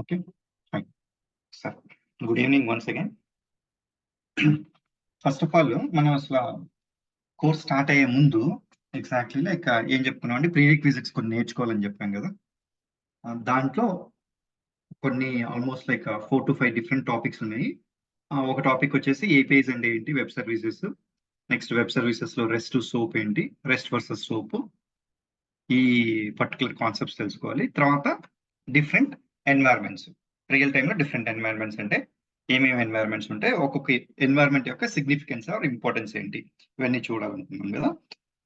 Okay, fine. Sir, good evening once again. First of all మనం అసలు course start అయ్యే ముందు ఎగ్జాక్ట్లీ లైక్ ఏం చెప్పుకున్నాం అంటే ప్రీ రిక్విజిట్స్ కొన్ని నేర్చుకోవాలని చెప్పాం కదా. దాంట్లో కొన్ని almost like 4 to 5 different topics ఉన్నాయి. ఒక టాపిక్ వచ్చేసి ఏపీఐస్ అంటే ఏంటి, web services, next web services లో రెస్ట్ సోప్ ఏంటి, రెస్ట్ వర్సెస్ సోప్, ఈ పర్టికులర్ కాన్సెప్ట్స్ తెలుసుకోవాలి. తర్వాత డిఫరెంట్ ఎన్వైరన్మెంట్స్, రియల్ టైంలో డిఫరెంట్ ఎన్వైరన్మెంట్స్ అంటే ఏమేమి ఎన్వైరన్మెంట్స్ ఉంటాయి, ఒక్కొక్క ఎన్వైరన్మెంట్ యొక్క సిగ్నిఫికెన్స్ ఆర్ ఇంపార్టెన్స్ ఏంటి, ఇవన్నీ చూడాలనుకున్నాం కదా.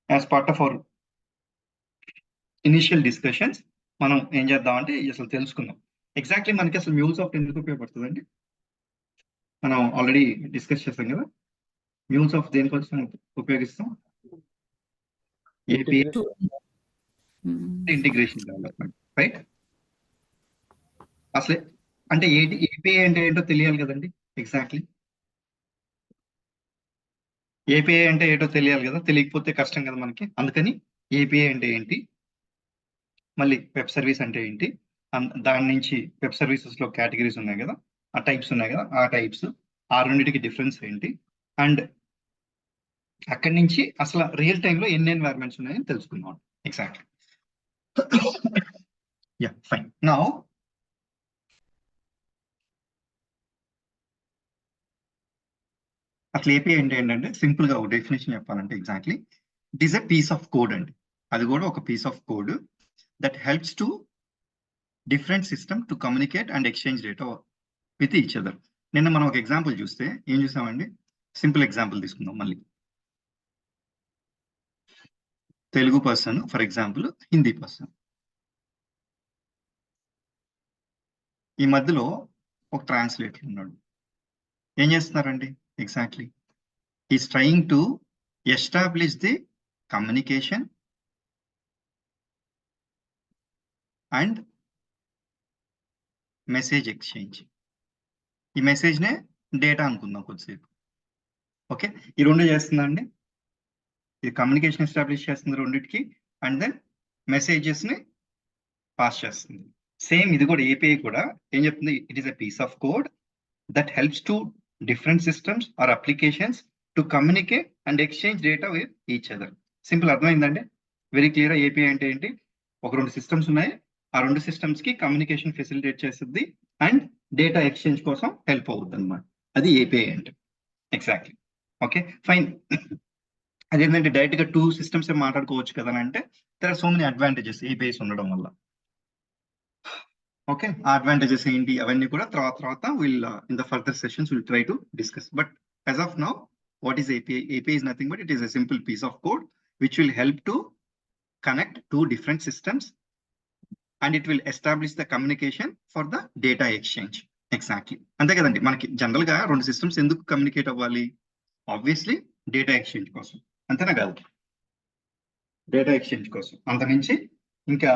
As part of our initial discussions మనం ఏం చేద్దామంటే అసలు తెలుసుకుందాం ఎగ్జాక్ట్లీ మనకి అసలు మ్యూల్సాఫ్ట్ ఎందుకు ఉపయోగపడుతుందండి. మనం ఆల్రెడీ డిస్కస్ చేస్తాం కదా, మ్యూల్సాఫ్ట్ దేనికోసం ఉపయోగిస్తాం, ఏపీ ఇంటిగ్రేషన్ డెవలప్మెంట్, రైట్. అసలు అంటే ఏంటి ఏపీఐ అంటే ఏంటో తెలియాలి కదండి. ఎగ్జాక్ట్లీ ఏపీఐ అంటే ఏంటో తెలియాలి కదా, తెలియకపోతే కష్టం కదా మనకి. అందుకని ఏపీఐ అంటే ఏంటి, మళ్ళీ వెబ్ సర్వీస్ అంటే ఏంటి, దాని నుంచి వెబ్ సర్వీసెస్ లో కేటగిరీస్ ఉన్నాయి కదా, ఆ టైప్స్ ఉన్నాయి కదా, ఆ టైప్స్ ఆ రెండింటికి డిఫరెన్స్ ఏంటి, అండ్ అక్కడి నుంచి అసలు రియల్ టైంలో ఎన్ని ఎన్వైరన్మెంట్స్ ఉన్నాయని తెలుసుకుందాం. Exactly ya fine. నౌ అసలు ఏపీఐ అంటే ఏంటంటే సింపుల్ గా ఒక డెఫినేషన్ చెప్పాలంటే exactly it is a piece of code అండి. అది కూడా ఒక piece of code that helps to different system to communicate and exchange data with each other. నిన్న మనం ఒక ఎగ్జాంపుల్ చూస్తే ఏం చూసామండి, సింపుల్ ఎగ్జాంపుల్ తీసుకుందాం. మళ్ళీ Telugu person, for example Hindi person, ఈ మధ్యలో ఒక ట్రాన్స్లేటర్ ఉన్నాడు. ఏం చేస్తున్నారండి exactly is trying to establish the communication and message exchange. ఈ మెసేజ్ నే డేటా అనుకుందాం కొద్దిసేపు. ఓకే, ఈ రెండు చేస్తుందండి. ఇది కమ్యూనికేషన్ ఎస్టాబ్లిష్ చేస్తుంది రెండింటికి, అండ్ దెన్ మెసేజెస్ ని పాస్ చేస్తుంది. సేమ్ ఇది కూడా ఏపీఐ కూడా ఏం చెప్తుంది, it is a piece of code that helps to different systems or applications to communicate and exchange data with each other. Simple, అర్థమైందండి. Very clear. ఏపీఐ అంటే ఏంటి, ఒక రెండు సిస్టమ్స్ ఉన్నాయి, ఆ రెండు సిస్టమ్స్ కి కమ్యూనికేషన్ ఫెసిలిటేట్ చేస్తుంది అండ్ డేటా ఎక్స్చేంజ్ కోసం హెల్ప్ అవుతుంది అనమాట. అది ఏపీఐ అంటే. ఎగ్జాక్ట్లీ. Okay fine. అదేంటంటే డైరెక్ట్ గా 2 సిస్టమ్స్ మాట్లాడుకోవచ్చు కదా అంటే there are so many advantages APIs ఉండడం వల్ల. ఓకే, ఆ అడ్వాంటేజెస్ ఏంటి అవన్నీ కూడా తర్వాత will in the further sessions will try to discuss. But as of now what is API? API is nothing but it is a simple piece of code which will help to connect 2 different systems and it will establish the communication for the data exchange. Exactly. అంతే కదండి. మనకి general గా రెండు systems ఎందుకు communicate అవ్వాలి, obviously data exchange కోసం, అంతేనా కాదు? డేటా ఎక్స్చేంజ్ కోసం, అంతమించి ఇంకా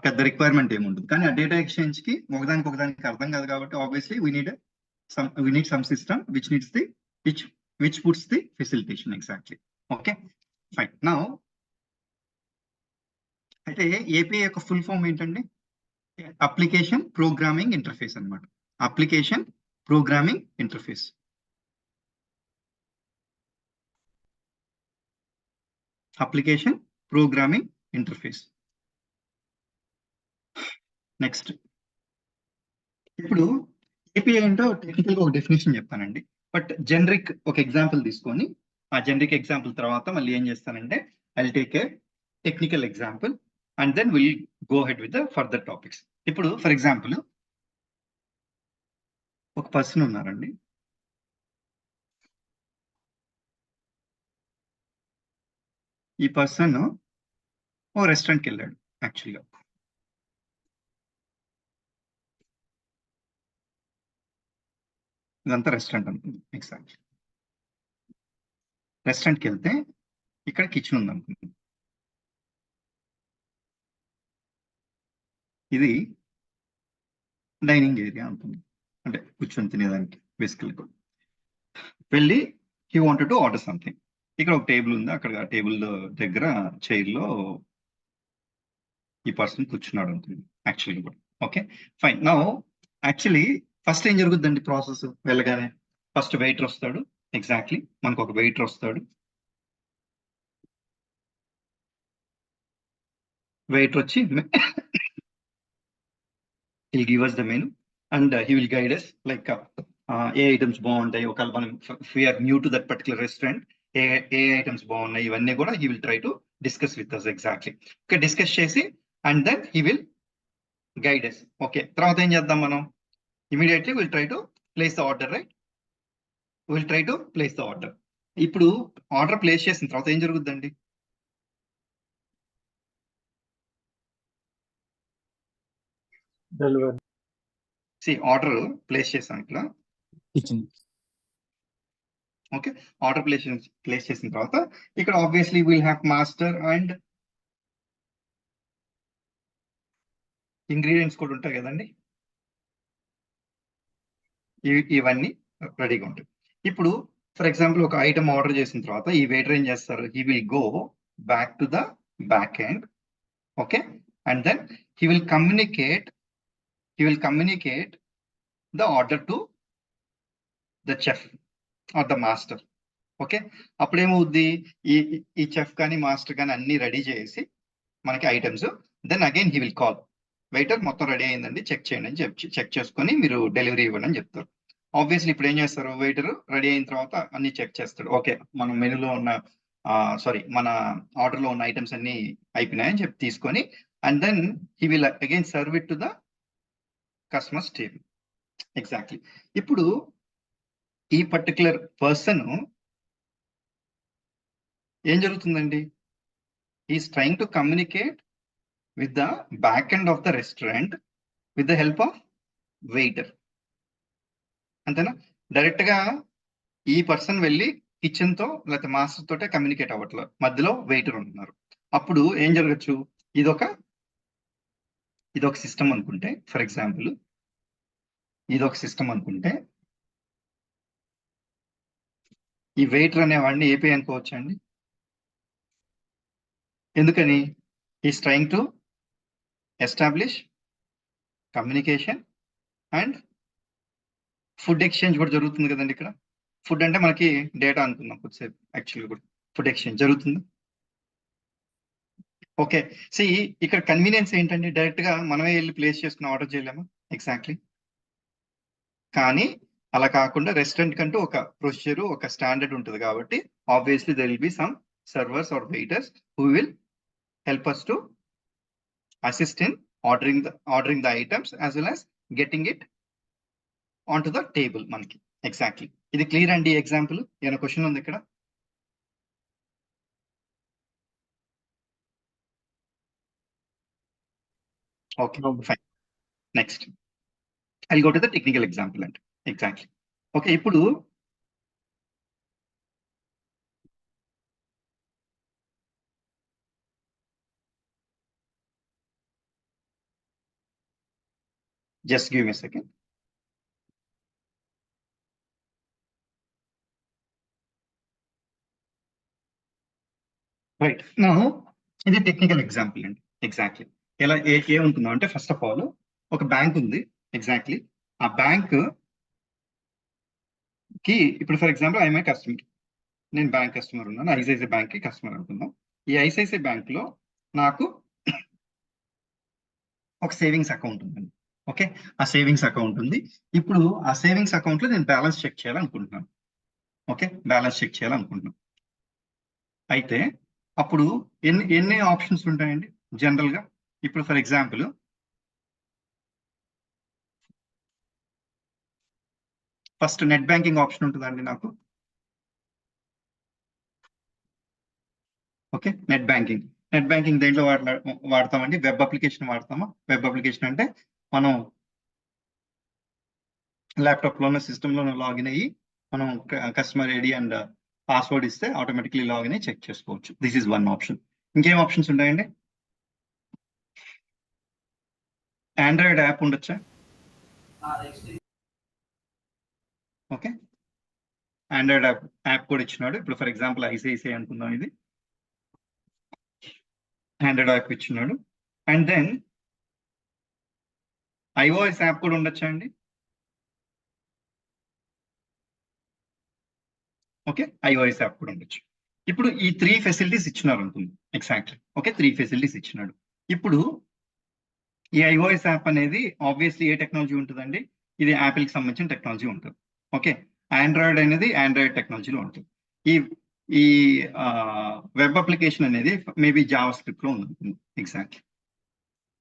పెద్ద రిక్వైర్మెంట్ ఏముంటుంది. కానీ ఆ డేటా ఎక్స్చేంజ్ కి ఒకదానికి అర్థం కాదు కాబట్టి obviously we need some system which needs the which puts the facilitation. Exactly. Okay fine. Now అయితే ఏపీఐ యొక్క ఫుల్ ఫామ్ ఏంటండి, అప్లికేషన్ ప్రోగ్రామింగ్ ఇంటర్ఫేస్ అన్నమాట. Application programming interface. Application programming interface. Next, ఇప్పుడు ఏపీఐ ఏంటో టెక్నికల్ గా ఒక definition చెప్తానండి, but generic ఒక ఎగ్జాంపుల్ తీసుకొని ఆ జనరిక్ ఎగ్జాంపుల్ తర్వాత మళ్ళీ ఏం చేస్తానంటే I will take a technical example and then will go ahead with the further topics. ఇప్పుడు ఫర్ ఎగ్జాంపుల్ ఒక పర్సన్ ఉన్నారండి, ఈ పర్సన్ ఓ రెస్టారెంట్కి వెళ్ళాడు. యాక్చువల్గా ఇదంతా రెస్టారెంట్ అనుకుంది. ఎగ్జాక్ట్ రెస్టారెంట్కి వెళ్తే ఇక్కడ కిచెన్ ఉంది అనుకుంది. ఇది డైనింగ్ ఏరియా అనుకుంది, అంటే కూర్చొని తినేదానికి బేసికల్. వెళ్ళి he wanted to order something. ఇక్కడ ఒక టేబుల్ ఉంది, అక్కడ టేబుల్ దగ్గర చైర్ లో ఈ పర్సన్ కూర్చున్నాడు అనుకుంది యాక్చువల్గా కూడా. Okay fine. Now actually first ఏం జరుగుతుందండి ప్రాసెస్ వెళ్ళగానే? ఫస్ట్ వెయిటర్ వస్తాడు. ఎగ్జాక్ట్లీ మనకు ఒక వెయిటర్ వస్తాడు. వెయిటర్ వచ్చి he'll give us the menu and he will guide us like ఏ ఐటమ్స్ బాగుంటాయి, ఒకవేళ మనం we are new to that particular restaurant, ఏ ఐటమ్స్ బాగున్నాయి, ఇవన్నీ కూడా he will try to discuss with us. Exactly okay, discuss చేసి and then he will guide us. Okay, తర్వాత ఏం చేద్దాం మనం? Immediately will try to place the order, right? Will try to place the order. ఇప్పుడు order place చేసిన తర్వాత ఏం జరుగుతుందండి? డెలివరీ ఆర్డర్ ప్లేస్ చేసాం ఇక్కడ. ఓకే, ఆర్డర్ ప్లేస్ చేసిన తర్వాత ఇక్కడ obviously will have master and ingredients కూడా ఉంటాయి కదండి. ఇవన్నీ రెడీగా ఉంటాయి. ఇప్పుడు ఫర్ ఎగ్జాంపుల్ ఒక ఐటమ్ ఆర్డర్ చేసిన తర్వాత ఈ వెయిటర్ ఏం చేస్తారు? He will go back to the back end. Okay, and then he will communicate the order to the chef or the master. Okay, అప్పుడేమవుద్ది? ఈ చెఫ్ కానీ మాస్టర్ కానీ అన్ని రెడీ చేసి మనకి items, then again he will call waiter, మొత్తం ready అయిందండి check చేయండి అని చెప్పి చెక్ చేసుకొని మీరు డెలివరీ ఇవ్వండి అని చెప్తారు. ఆబ్వియస్లీ ఇప్పుడు ఏం చేస్తారు? వెయిటర్ రెడీ అయిన తర్వాత అన్ని చెక్ చేస్తాడు. ఓకే, మన మెనూలో ఉన్న మన ఆర్డర్ లో ఉన్న ఐటమ్స్ అన్ని అయిపోయినాయని చెప్పి తీసుకొని and then he will again serve it to the customers table. Exactly. ఇప్పుడు ఈ పర్టికులర్ పర్సన్ ఏం జరుగుతుందండి? Is trying to communicate with the back end of the restaurant with the help of waiter. అంతేనా? Direct గా ఈ person వెళ్ళి kitchen తో లేకపోతే మాస్టర్ తోటే కమ్యూనికేట్ అవ్వట్లేదు, మధ్యలో వెయిటర్ ఉంటున్నారు. అప్పుడు ఏం జరగచ్చు? ఇదొక సిస్టమ్ అనుకుంటే, ఫర్ ఎగ్జాంపుల్ ఇదొక సిస్టమ్ అనుకుంటే ఈ వెయిటర్ అనేవాడిని ఏపీ అనుకోవచ్చు అండి. ఎందుకని? Is trying to establish communication and food exchange కూడా జరుగుతుంది కదండి. ఇక్కడ ఫుడ్ అంటే మనకి డేటా అనుకుందాం కొద్దిసేపు, యాక్చువల్గా కూడా ఫుడ్ ఎక్స్చేంజ్ జరుగుతుంది. ఓకే, సి ఇక్కడ కన్వీనియన్స్ ఏంటంటే డైరెక్ట్ గా మనమే వెళ్ళి ప్లేస్ చేసుకుని ఆర్డర్ చేయలేము. ఎగ్జాక్ట్లీ. కానీ అలా కాకుండా రెస్టారెంట్ కంటూ ఒక ప్రొసీజర్, ఒక స్టాండర్డ్ ఉంటుంది కాబట్టి obviously there will be some servers or waiters who will help us to assist in ordering the items as well as getting it on to the table మనకి. Exactly. ఇది clear అండి example? ఏమైనా question ఉంది ఇక్కడ? Okay fine. Next I go to the technical example అండి. Exactly. Okay, ఇప్పుడు just give me a second. Right, నా ఇది టెక్నికల్ ఎగ్జాంపుల్ అండి. ఎగ్జాక్ట్లీ. ఎలా ఏముంటుందో అంటే ఫస్ట్ ఆఫ్ ఆల్ ఒక బ్యాంక్ ఉంది. ఎగ్జాక్ట్లీ. ఆ బ్యాంక్ కి ఇప్పుడు for example I'm a customer, నేను బ్యాంక్ కస్టమర్ ఉన్నాను, ఐసిఐసిఐ బ్యాంక్ కి కస్టమర్ అనుకుందాం. ఈ ఐసిఐసిఐ బ్యాంక్ లో నాకు ఒక సేవింగ్స్ అకౌంట్ ఉందండి. ఓకే, ఆ సేవింగ్స్ అకౌంట్ ఉంది. ఇప్పుడు ఆ సేవింగ్స్ అకౌంట్ లో నేను బ్యాలెన్స్ చెక్ చేయాలనుకుంటున్నాను. ఓకే, బ్యాలెన్స్ చెక్ చేయాలనుకుంటున్నాను. అయితే అప్పుడు ఎన్ని ఆప్షన్స్ ఉంటాయండి జనరల్ గా? ఇప్పుడు for example first net banking option ఉంటుందండి నాకు. ఓకే, నెట్ బ్యాంకింగ్ దేంట్లో వాడతామండి? వెబ్ అప్లికేషన్ వాడతామా? వెబ్ అప్లికేషన్ అంటే మనం ల్యాప్టాప్ లోనో సిస్టమ్ లోనో లాగిన్ అయ్యి మనం కస్టమర్ ఐడి అండ్ పాస్వర్డ్ ఇస్తే ఆటోమేటిక్లీ లాగిన్ అయ్యి చెక్ చేసుకోవచ్చు. This is one option. ఇంకేం ఆప్షన్స్ ఉంటాయండి? ఆండ్రాయిడ్ యాప్ ఉండొచ్చా? ఓకే, ఆండ్రాయిడ్ యాప్ కూడా ఇచ్చినాడు. ఇప్పుడు ఫర్ ఎగ్జాంపుల్ ఐసిఐసిఐ అనుకుందాం, ఇది ఆండ్రాయిడ్ యాప్ ఇచ్చినాడు. అండ్ దెన్ iOS యాప్ కూడా ఉండొచ్చా అండి? ఓకే, iOS యాప్ కూడా ఉండొచ్చు. ఇప్పుడు ఈ 3 ఫెసిలిటీస్ ఇచ్చినారు అనుకుంది ఎగ్జాక్ట్లీ. ఓకే, 3 ఫెసిలిటీస్ ఇచ్చినాడు. ఇప్పుడు ఈ iOS యాప్ అనేది ఆబ్వియస్లీ ఏ టెక్నాలజీ ఉంటుందండి? ఇది యాపిల్ కి సంబంధించిన టెక్నాలజీ ఉంటుంది. ఓకే, ఆండ్రాయిడ్ అనేది ఆండ్రాయిడ్ టెక్నాలజీలో ఉంటుంది. ఈ ఈ వెబ్ అప్లికేషన్ అనేది మేబీ జావా స్క్రిప్ట్ లో ఉంటుంది. ఎగ్జాక్ట్లీ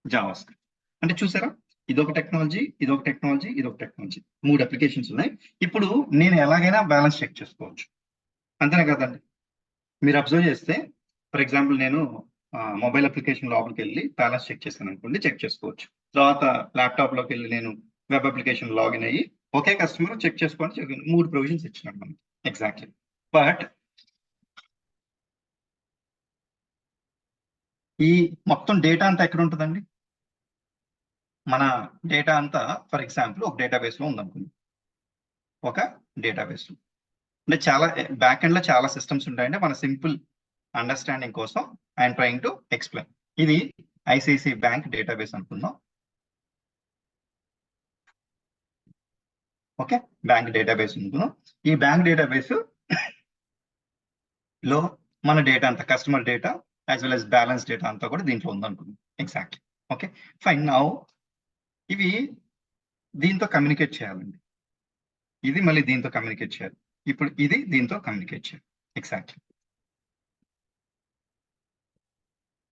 జావా స్క్రిప్ట్ అంటే చూసారా, ఇదొక టెక్నాలజీ, ఇదొక టెక్నాలజీ, ఇదొక టెక్నాలజీ, 3 అప్లికేషన్స్ ఉన్నాయి. ఇప్పుడు నేను ఎలాగైనా బ్యాలెన్స్ చెక్ చేసుకోవచ్చు, అంతేనా కదండి? మీరు అబ్జర్వ్ చేస్తే ఫర్ ఎగ్జాంపుల్ నేను మొబైల్ అప్లికేషన్ లోపలికి వెళ్ళి బ్యాలెన్స్ చెక్ చేస్తాను అనుకోండి, చెక్ చేసుకోవచ్చు. తర్వాత ల్యాప్టాప్ లోకి వెళ్ళి నేను వెబ్ అప్లికేషన్ లాగిన్ అయ్యి ఒకే కస్టమర్ చెక్ చేసుకోండి, 3 ప్రొవిజన్స్ ఇచ్చినాడు మనకి. ఎగ్జాక్ట్లీ. బట్ ఈ మొత్తం డేటా అంతా ఎక్కడ ఉంటుందండి? మన డేటా అంతా ఫర్ ఎగ్జాంపుల్ ఒక డేటాబేస్ లో ఉందనుకుంది. ఒక డేటాబేస్ అంటే చాలా బ్యాక్ ఎండ్ లో చాలా సిస్టమ్స్ ఉంటాయండి. మన సింపుల్ అండర్స్టాండింగ్ కోసం ఐఎమ్ ట్రైంగ్ టు ఎక్స్ప్లెయిన్. ఇది ఐసిఐసిఐ బ్యాంక్ డేటాబేస్ అనుకుందాం. ఓకే, బ్యాంక్ డేటాబేస్ అనుకుందాం. ఈ బ్యాంక్ డేటాబేస్ లో మన డేటా అంతా, customer data as well as balance data అంతా కూడా దీంట్లో ఉందనుకుందాం. ఎగ్జాక్ట్లీ. Okay fine. నౌ ఇవి దీంతో కమ్యూనికేట్ చేయాలండి. ఇది మళ్ళీ దీంతో కమ్యూనికేట్ చేయాలి. ఇప్పుడు ఇది దీంతో కమ్యూనికేట్ చేయాలి. ఎగ్జాక్ట్లీ.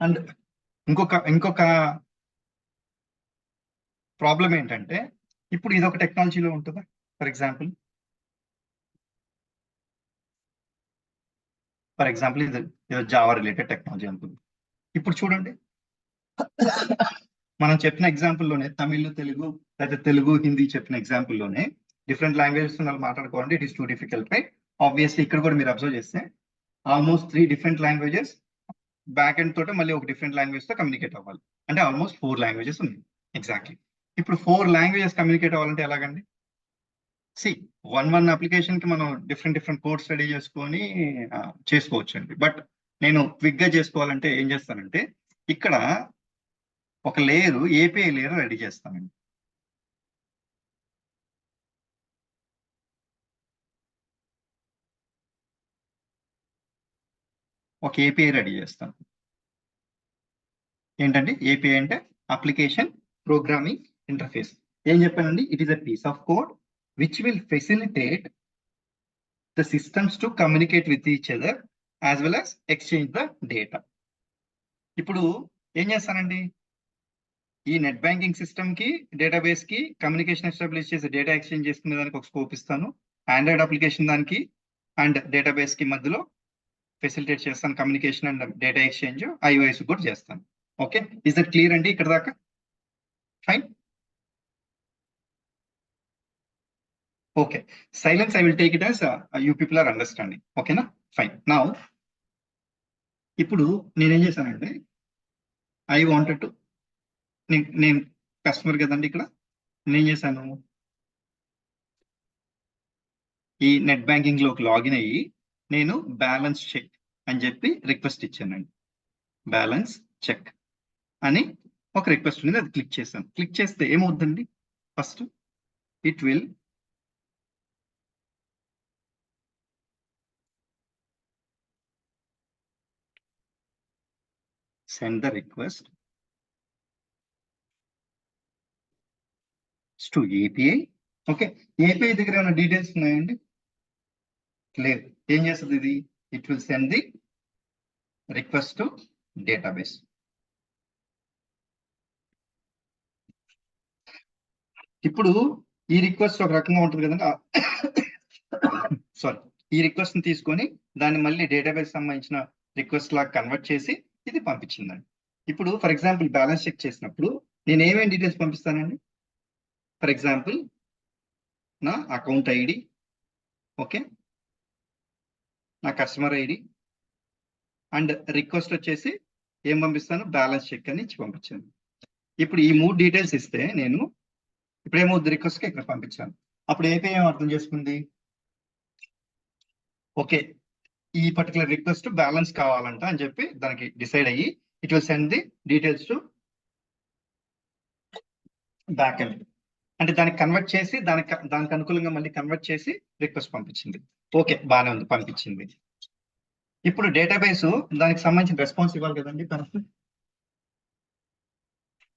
అండ్ ఇంకొక ప్రాబ్లం ఏంటంటే, ఇప్పుడు ఇది ఒక టెక్నాలజీలో ఉంటుందా? ఫర్ ఎగ్జాంపుల్ ఇది జావా రిలేటెడ్ టెక్నాలజీ అనుకుంది. ఇప్పుడు చూడండి, మనం చెప్పిన ఎగ్జాంపుల్లోనే తమిళ్, తెలుగు లేదా తెలుగు, హిందీ చెప్పిన ఎగ్జాంపుల్లోనే డిఫరెంట్ లాంగ్వేజెస్ మాట్లాడుకోవాలంటే it is too difficult, right? Obviously ఇక్కడ కూడా మీరు అబ్జర్వ్ చేస్తే almost 3 different languages back end తోటే మళ్ళీ ఒక డిఫరెంట్ లాంగ్వేజ్ తో కమ్యూనికేట్ అవ్వాలి. అంటే ఆల్మోస్ట్ 4 లాంగ్వేజెస్ ఉంది. ఎగ్జాక్ట్లీ. ఇప్పుడు 4 లాంగ్వేజెస్ కమ్యూనికేట్ అవ్వాలంటే ఎలాగండి? సి వన్ అప్లికేషన్ కి మనం డిఫరెంట్ కోడ్ స్టడీ చేసుకొని చేసుకోవచ్చు అండి. బట్ నేను క్విక్ గా చేసుకోవాలంటే ఏం చేస్తానంటే, ఇక్కడ ఒక లేయర్, ఏపీఐ లేయర్ రెడీ చేస్తానండి. ఒక ఏపీఐ రెడీ చేస్తాను. ఏంటంటే ఏపీఐ అంటే అప్లికేషన్ ప్రోగ్రామింగ్ ఇంటర్ఫేస్. ఏం చెప్పానండి? It is a piece of code which will facilitate the systems to communicate with each other as well as exchange the data. ఇప్పుడు ఏం చేస్తానండి? ఈ నెట్ బ్యాంకింగ్ సిస్టమ్ కి, డేటాబేస్ కి కమ్యూనికేషన్ ఎస్టాబ్లిష్ చేసి data exchange చేసుకునే దానికి ఒక స్కోప్ ఇస్తాను. ఆండ్రాయిడ్ అప్లికేషన్ దానికి అండ్ డేటాబేస్ కి మధ్యలో ఫెసిలిటేట్ చేస్తాను communication and data exchange. iOS కూడా చేస్తాను. ఓకే, ఇస్ దట్ క్లియర్ అండి ఇక్కడ దాకా? Fine. Okay, silence I will take it as you people are understanding. ఓకేనా? ఫైన్. నౌ ఇప్పుడు నేనేం చేశానంటే, ఐ వాంటెడ్ టు, నేను కస్టమర్ కదండి ఇక్కడ, నేను చేశాను ఈ నెట్ బ్యాంకింగ్ లోకి లాగిన్ అయ్యి నేను బ్యాలెన్స్ చెక్ అని చెప్పి రిక్వెస్ట్ ఇచ్చానండి. బ్యాలెన్స్ చెక్ అని ఒక రిక్వెస్ట్ ఉంది, అది క్లిక్ చేశాను. క్లిక్ చేస్తే ఏమవుతుందండి? First it will send the request to API. Okay, API దగ్గర ఏమైనా డీటెయిల్స్ ఉన్నాయండి? లేదు. ఏం చేస్తుంది ఇది? It will send the request to database. ఇప్పుడు ఈ రిక్వెస్ట్ ఒక రకంగా ఉంటుంది కదండి. సారీ, ఈ రిక్వెస్ట్ ని తీసుకొని దాన్ని మళ్ళీ డేటాబేస్ సంబంధించిన రిక్వెస్ట్ లాగా కన్వర్ట్ చేసి ఇది పంపించిందండి. ఇప్పుడు ఫర్ ఎగ్జాంపుల్ బ్యాలెన్స్ చెక్ చేసినప్పుడు నేను ఏమేమి డీటెయిల్స్ పంపిస్తానండి? ఫర్ ఎగ్జాంపుల్ నా అకౌంట్ ఐడి, ఓకే, నా కస్టమర్ ఐడి అండ్ రిక్వెస్ట్ వచ్చేసి ఏం పంపిస్తాను? బ్యాలెన్స్ చెక్ అని ఇచ్చి పంపించాను. ఇప్పుడు ఈ 3 డీటెయిల్స్ ఇస్తే నేను ఇప్పుడు ఏమవుతుంది? రిక్వెస్ట్ కి ఇక్కడ పంపించాను. అప్పుడు ఏపీఐ ఏం అర్థం చేసుకుంది? ఓకే, ఈ పర్టికులర్ రిక్వెస్ట్ బ్యాలెన్స్ కావాలంట అని చెప్పి దానికి డిసైడ్ అయ్యి it will send the details to back end అంటే దానికి కన్వర్ట్ చేసి దానికి అనుకూలంగా మళ్ళీ కన్వర్ట్ చేసి రిక్వెస్ట్ పంపించింది. ఓకే, బాగానే ఉంది, పంపించింది. ఇప్పుడు డేటాబేస్ దానికి సంబంధించిన రెస్పాన్స్ ఇవ్వాలి కదండి తనకు.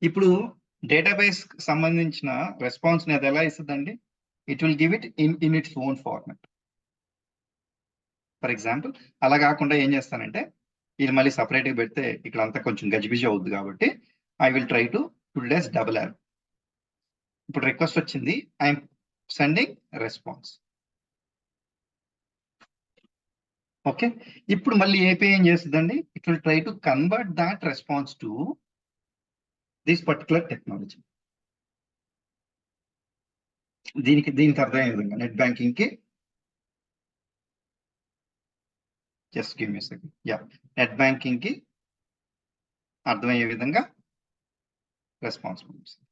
ఇప్పుడు డేటాబేస్ సంబంధించిన రెస్పాన్స్ అది ఎలా ఇస్తుందండి? It will give it in its own format. For example అలా కాకుండా ఏం చేస్తానంటే ఇది మళ్ళీ సపరేట్గా పెడితే ఇక్కడ అంతా కొంచెం గజిబిజి అవుద్ది కాబట్టి I will try to pull days double app. ఇప్పుడు రిక్వెస్ట్ వచ్చింది, ఐఎమ్ సెండింగ్ రెస్పాన్స్. ఓకే, ఇప్పుడు మళ్ళీ ఏపీఐ ఏం చేస్తుందండి? It will try to convert that response to this particular technology. దీనికి అర్థమయ్యే విధంగా నెట్ బ్యాంకింగ్ కి just give me second. Ya, net banking కి అర్థమయ్యే విధంగా రెస్పాన్స్ పంపిస్తుంది.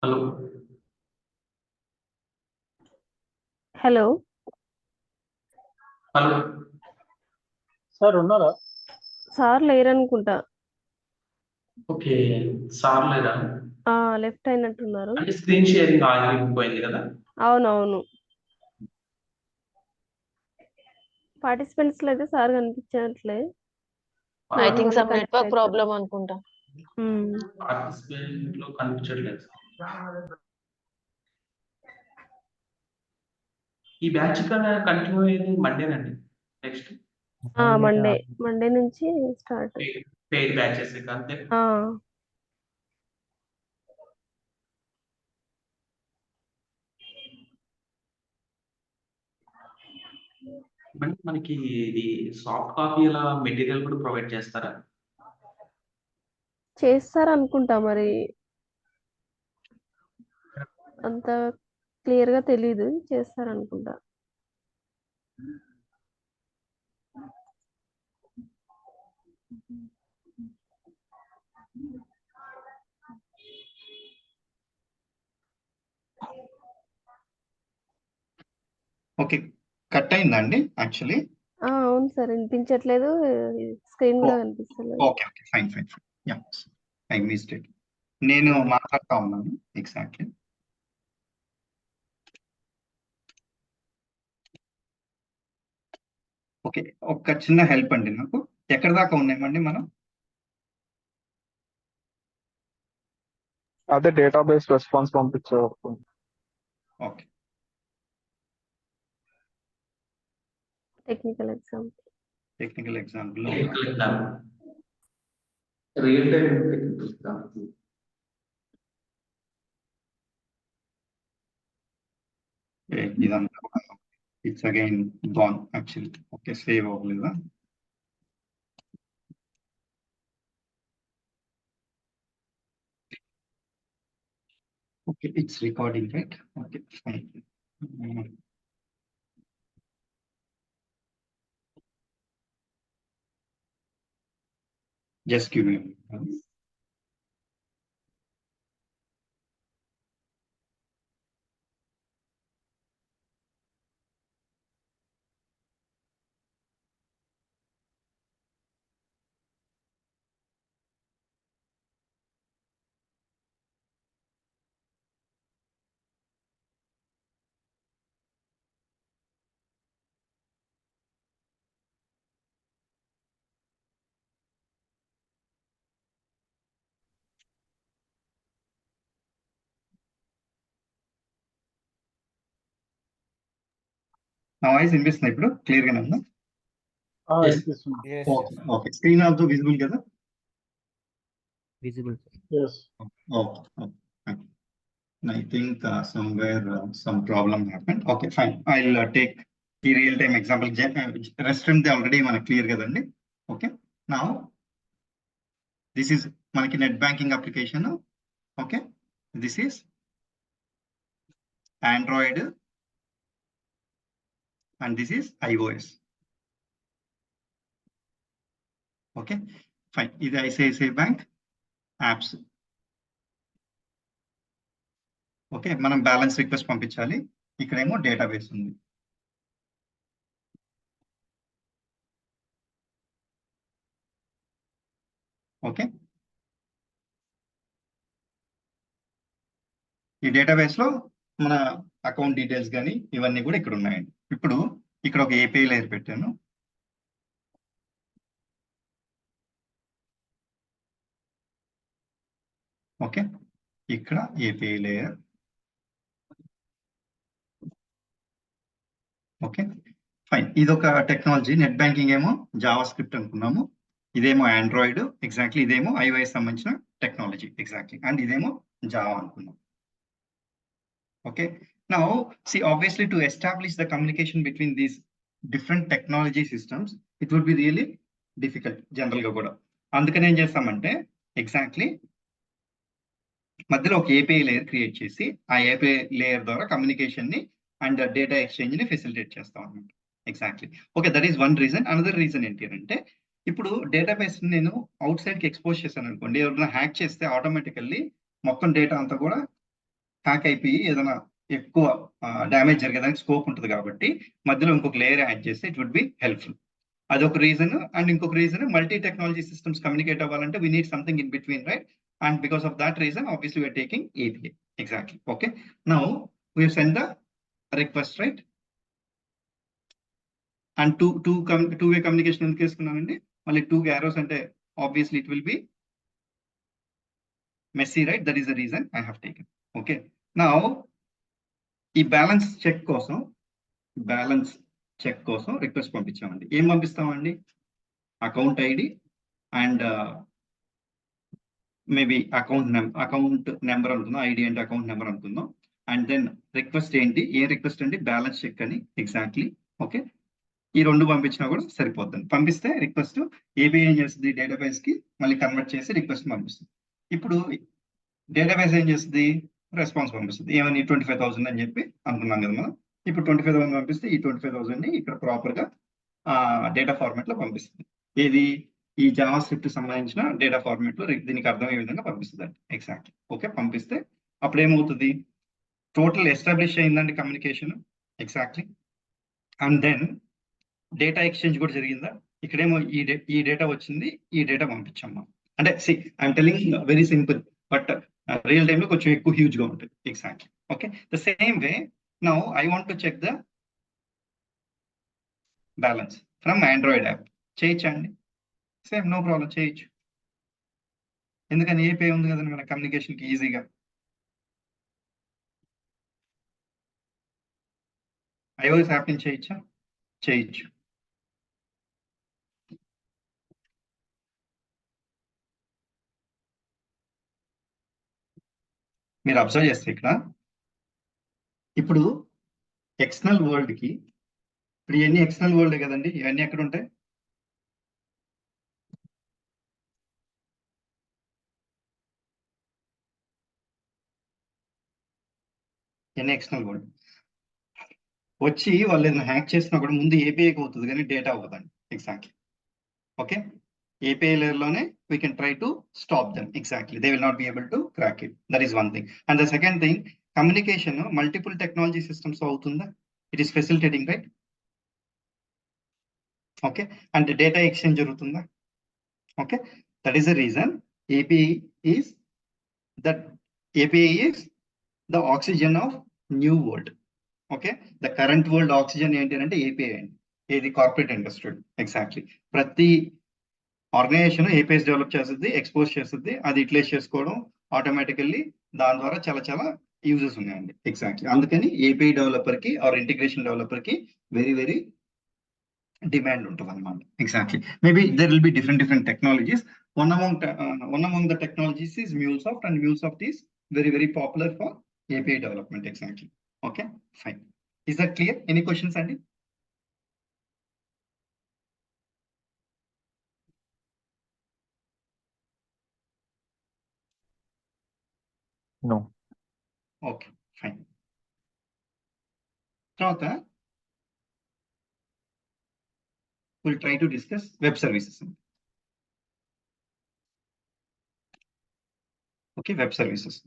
హలో హలో హలో సార్ ఉన్నారా? సార్ లేరనుకుంటా. ఓకే, సార్ లేదా? లెఫ్ట్ అయినట్టున్నారు. అంటే స్క్రీన్ షేరింగ్ ఆగిపోయింది కదా. అవునవును, పార్టిసిపెంట్స్ లో అయితే సార్ కనిపించట్లే. I think some network problem అనుకుంటా. పార్టిసిపెంట్ లో కనిపించట్లేదు. ఈ బ్యాచ్ కంటిన్యూ అయ్యేది మండేనండి. నెక్స్ట్ మండే నుంచి స్టార్ట్. పెయిడ్ బ్యాచెస్ అంతే. మనకి ఇది సాఫ్ట్ కాపీ అలా మెటీరియల్ కూడా ప్రొవైడ్ చేస్తారా? చేస్తారు అనుకుంటా, మరి అంత క్లియర్ గా తెలీదు. చేస్తారు అనుకుంటా. ఓకే, కట్ అయిందండి యాక్చువల్లీ. అవును సార్, వినిపించట్లేదు, స్క్రీన్ కూడా కనిపిస్తలేదు. Okay okay, fine fine fine. Yeah, I missed it. నేను మాట్లాడుతా ఉన్నాను ఎగ్జాక్ట్లీ. ఓకే, ఒక చిన్న హెల్ప్ అండి నాకు. ఎక్కడ దాకా ఉన్నామండి మనం? అదే డేటాబేస్ రెస్పాన్స్ పంపించే వరకు. Okay, technical exam. Technical example real time technical exam. ఇదంతా it's again gone actually. Okay, save అవ్వలేదా? Okay, it's recording right. Okay, fine. Just give me a minute. నా వాయిస్ వినిపిస్తుంది ఇప్పుడు క్లియర్ గానే ఉందా? Yes. వినిపిస్తుంది. Okay okay, screen also visible కదా? Visible. Yes. Okay. I think somewhere some problem happened. Okay, fine. I'll take the real-time example. Rest of them already మనకి clear కదండి. Okay. Now, this is మనకి net banking application. Okay. This is Android and this is iOS. Okay. Fine. ఇది ICICI Bank apps. Okay, మనం balance request పంపించాలి. ఇక్కడేమో database ఉంది. Okay, ఈ database లో మన అకౌంట్ డీటెయిల్స్ కానీ ఇవన్నీ కూడా ఇక్కడ ఉన్నాయండి. ఇప్పుడు ఇక్కడ ఒక ఏపీఐ లేయర్ పెట్టాను. ఓకే, ఇక్కడ ఏపీఐ లేయర్. Okay, fine. ఇది ఒక టెక్నాలజీ. నెట్ బ్యాంకింగ్ ఏమో జావా స్క్రిప్ట్ అనుకున్నాము, ఇదేమో ఆండ్రాయిడ్ ఎగ్జాక్ట్లీ, ఇదేమో iOS సంబంధించిన టెక్నాలజీ ఎగ్జాక్ట్లీ, అండ్ ఇదేమో జావా అనుకున్నాం. Okay, now see obviously to establish the communication between these different technology systems it would be really difficult general గా కూడా. అందుకని ఏం చేస్తామంటే ఎగ్జాక్ట్లీ మధ్యలో ఒక ఏపీఐ లేయర్ క్రియేట్ చేసి ఆ ఏపీఐ లేయర్ ద్వారా కమ్యూనికేషన్ ని అండ్ డేటా ఎక్స్చేంజ్ ని ఫెసిలిటేట్ చేస్తాం అనమాట. Exactly. Okay, that is one reason. Another reason ఏంటి అంటే ఇప్పుడు డేటాబేస్ నేను అవుట్ సైడ్ కి ఎక్స్పోజ్ చేశాను అనుకోండి, ఎవరైనా హ్యాక్ చేస్తే ఆటోమేటికల్లీ మొత్తం డేటా అంతా కూడా హ్యాక్ అయిపోయి ఏదైనా ఎక్కువ డ్యామేజ్ జరిగేదానికి స్కోప్ ఉంటుంది. కాబట్టి మధ్యలో ఇంకొక లేయర్ యాడ్ చేస్తే ఇట్ వుడ్ బి హెల్ప్ఫుల్. అదొక రీజన్. అండ్ ఇంకొక reason, multi technology systems communicate అవ్వాలంటే we need something in between, right? And because of that reason, obviously we are taking API. Exactly. Okay. Now we have sent the request, right? And two-way communication in case kunandi, only two arrows, and obviously it will be messy, right? That is the reason I have taken. Okay. Now, ఈ balance check కోసం request పంపించామండి. ఏం పంపిస్తామండి? Account ID and maybe account number అనుకుందాం. ID అంటే account number అనుకుందాం. And then request ఏంటి? ఏ request అండి? Balance check అని. ఎగ్జాక్ట్లీ. ఓకే, ఈ రెండు పంపించినా కూడా సరిపోతుంది. పంపిస్తే రిక్వెస్ట్ ఏబిఐ ఏం చేస్తుంది? డేటాబేస్ కి మళ్ళీ కన్వర్ట్ చేసి రిక్వెస్ట్ పంపిస్తుంది. ఇప్పుడు డేటాబేస్ ఏం చేస్తుంది? రెస్పాన్స్ పంపిస్తుంది. ఏమని? 25,000 అని చెప్పి అనుకున్నాం కదా మనం. ఇప్పుడు 25,000 పంపిస్తే ఈ 25,000 ని ఇక్కడ ప్రాపర్ గా డేటా ఫార్మాట్ లో పంపిస్తుంది. ఏది? ఈ జావా స్క్రిప్ట్ సంబంధించిన డేటా ఫార్మాట్ లో దీనికి అర్థమయ్యే విధంగా పంపిస్తుంది. ఎగ్జాక్ట్లీ. ఓకే, పంపిస్తే అప్పుడు ఏమవుతుంది? టోటల్ ఎస్టాబ్లిష్ అయిందండి communication. Exactly. And then data exchange కూడా జరిగిందా? ఇక్కడేమో ఈ డేటా వచ్చింది, ఈ డేటా పంపించాం మనం. అంటే I'm telling very simple, but real time లో కొంచెం ఎక్కువ హ్యూజ్ గా ఉంటుంది. Exactly. Okay, the same way now I want to check the balance from Android app. చేయొచ్చండి? సేమ్, నో ప్రాబ్లం, చేయొచ్చు. ఎందుకని? ఏపీఐ ఉంది కదండి మన కమ్యూనికేషన్ కి ఈజీగా. iOS యాప్ నుంచి చేయొచ్చా? చేయొచ్చు. మీరు అబ్జర్వ్ చేస్తే ఇక్కడ ఇప్పుడు ఎక్స్టర్నల్ వరల్డ్ కి ఇప్పుడు ఇవన్నీ ఎక్స్టర్నల్ వరల్డ్ కదండి, ఇవన్నీ ఎక్కడ ఉంటాయి? ఇవన్నీ ఎక్స్టర్నల్ వరల్డ్. వచ్చి వాళ్ళు ఏదైనా హ్యాక్ చేసినా కూడా ముందు ఏపీఐకి అవుతుంది కానీ డేటా అవ్వదండి. Exactly. Okay, API layer lone we can try to stop them. Exactly, they will not be able to crack it. That is one thing. And the second thing, communication multiple technology systems avutunda, it is facilitating, right? Okay, and the data exchange jarugutunda. Okay, that is the reason API is the oxygen of new world. Okay, the current world oxygen enti ante API andi, the corporate industry. Exactly, prati organisation APIs develop చేస్తుంది, expose చేస్తుంది, అది utilise చేసుకోవడం automatically దాని ద్వారా చాలా చాలా uses ఉన్నాయండి. Exactly, అందుకని ఏపీఐ డెవలపర్ కి ఆర్ ఇంటిగ్రేషన్ డెవలపర్ కి వెరీ వెరీ డిమాండ్ ఉంటుంది అనమాట. Exactly, maybe there will be different technologies. One among the technologies is MuleSoft, and MuleSoft is very popular for API development. Exactly. Okay, fine. Is that clear? Any questions, Andy? No. Okay, fine. తర్వాత we'll try to discuss web services. Okay, web services.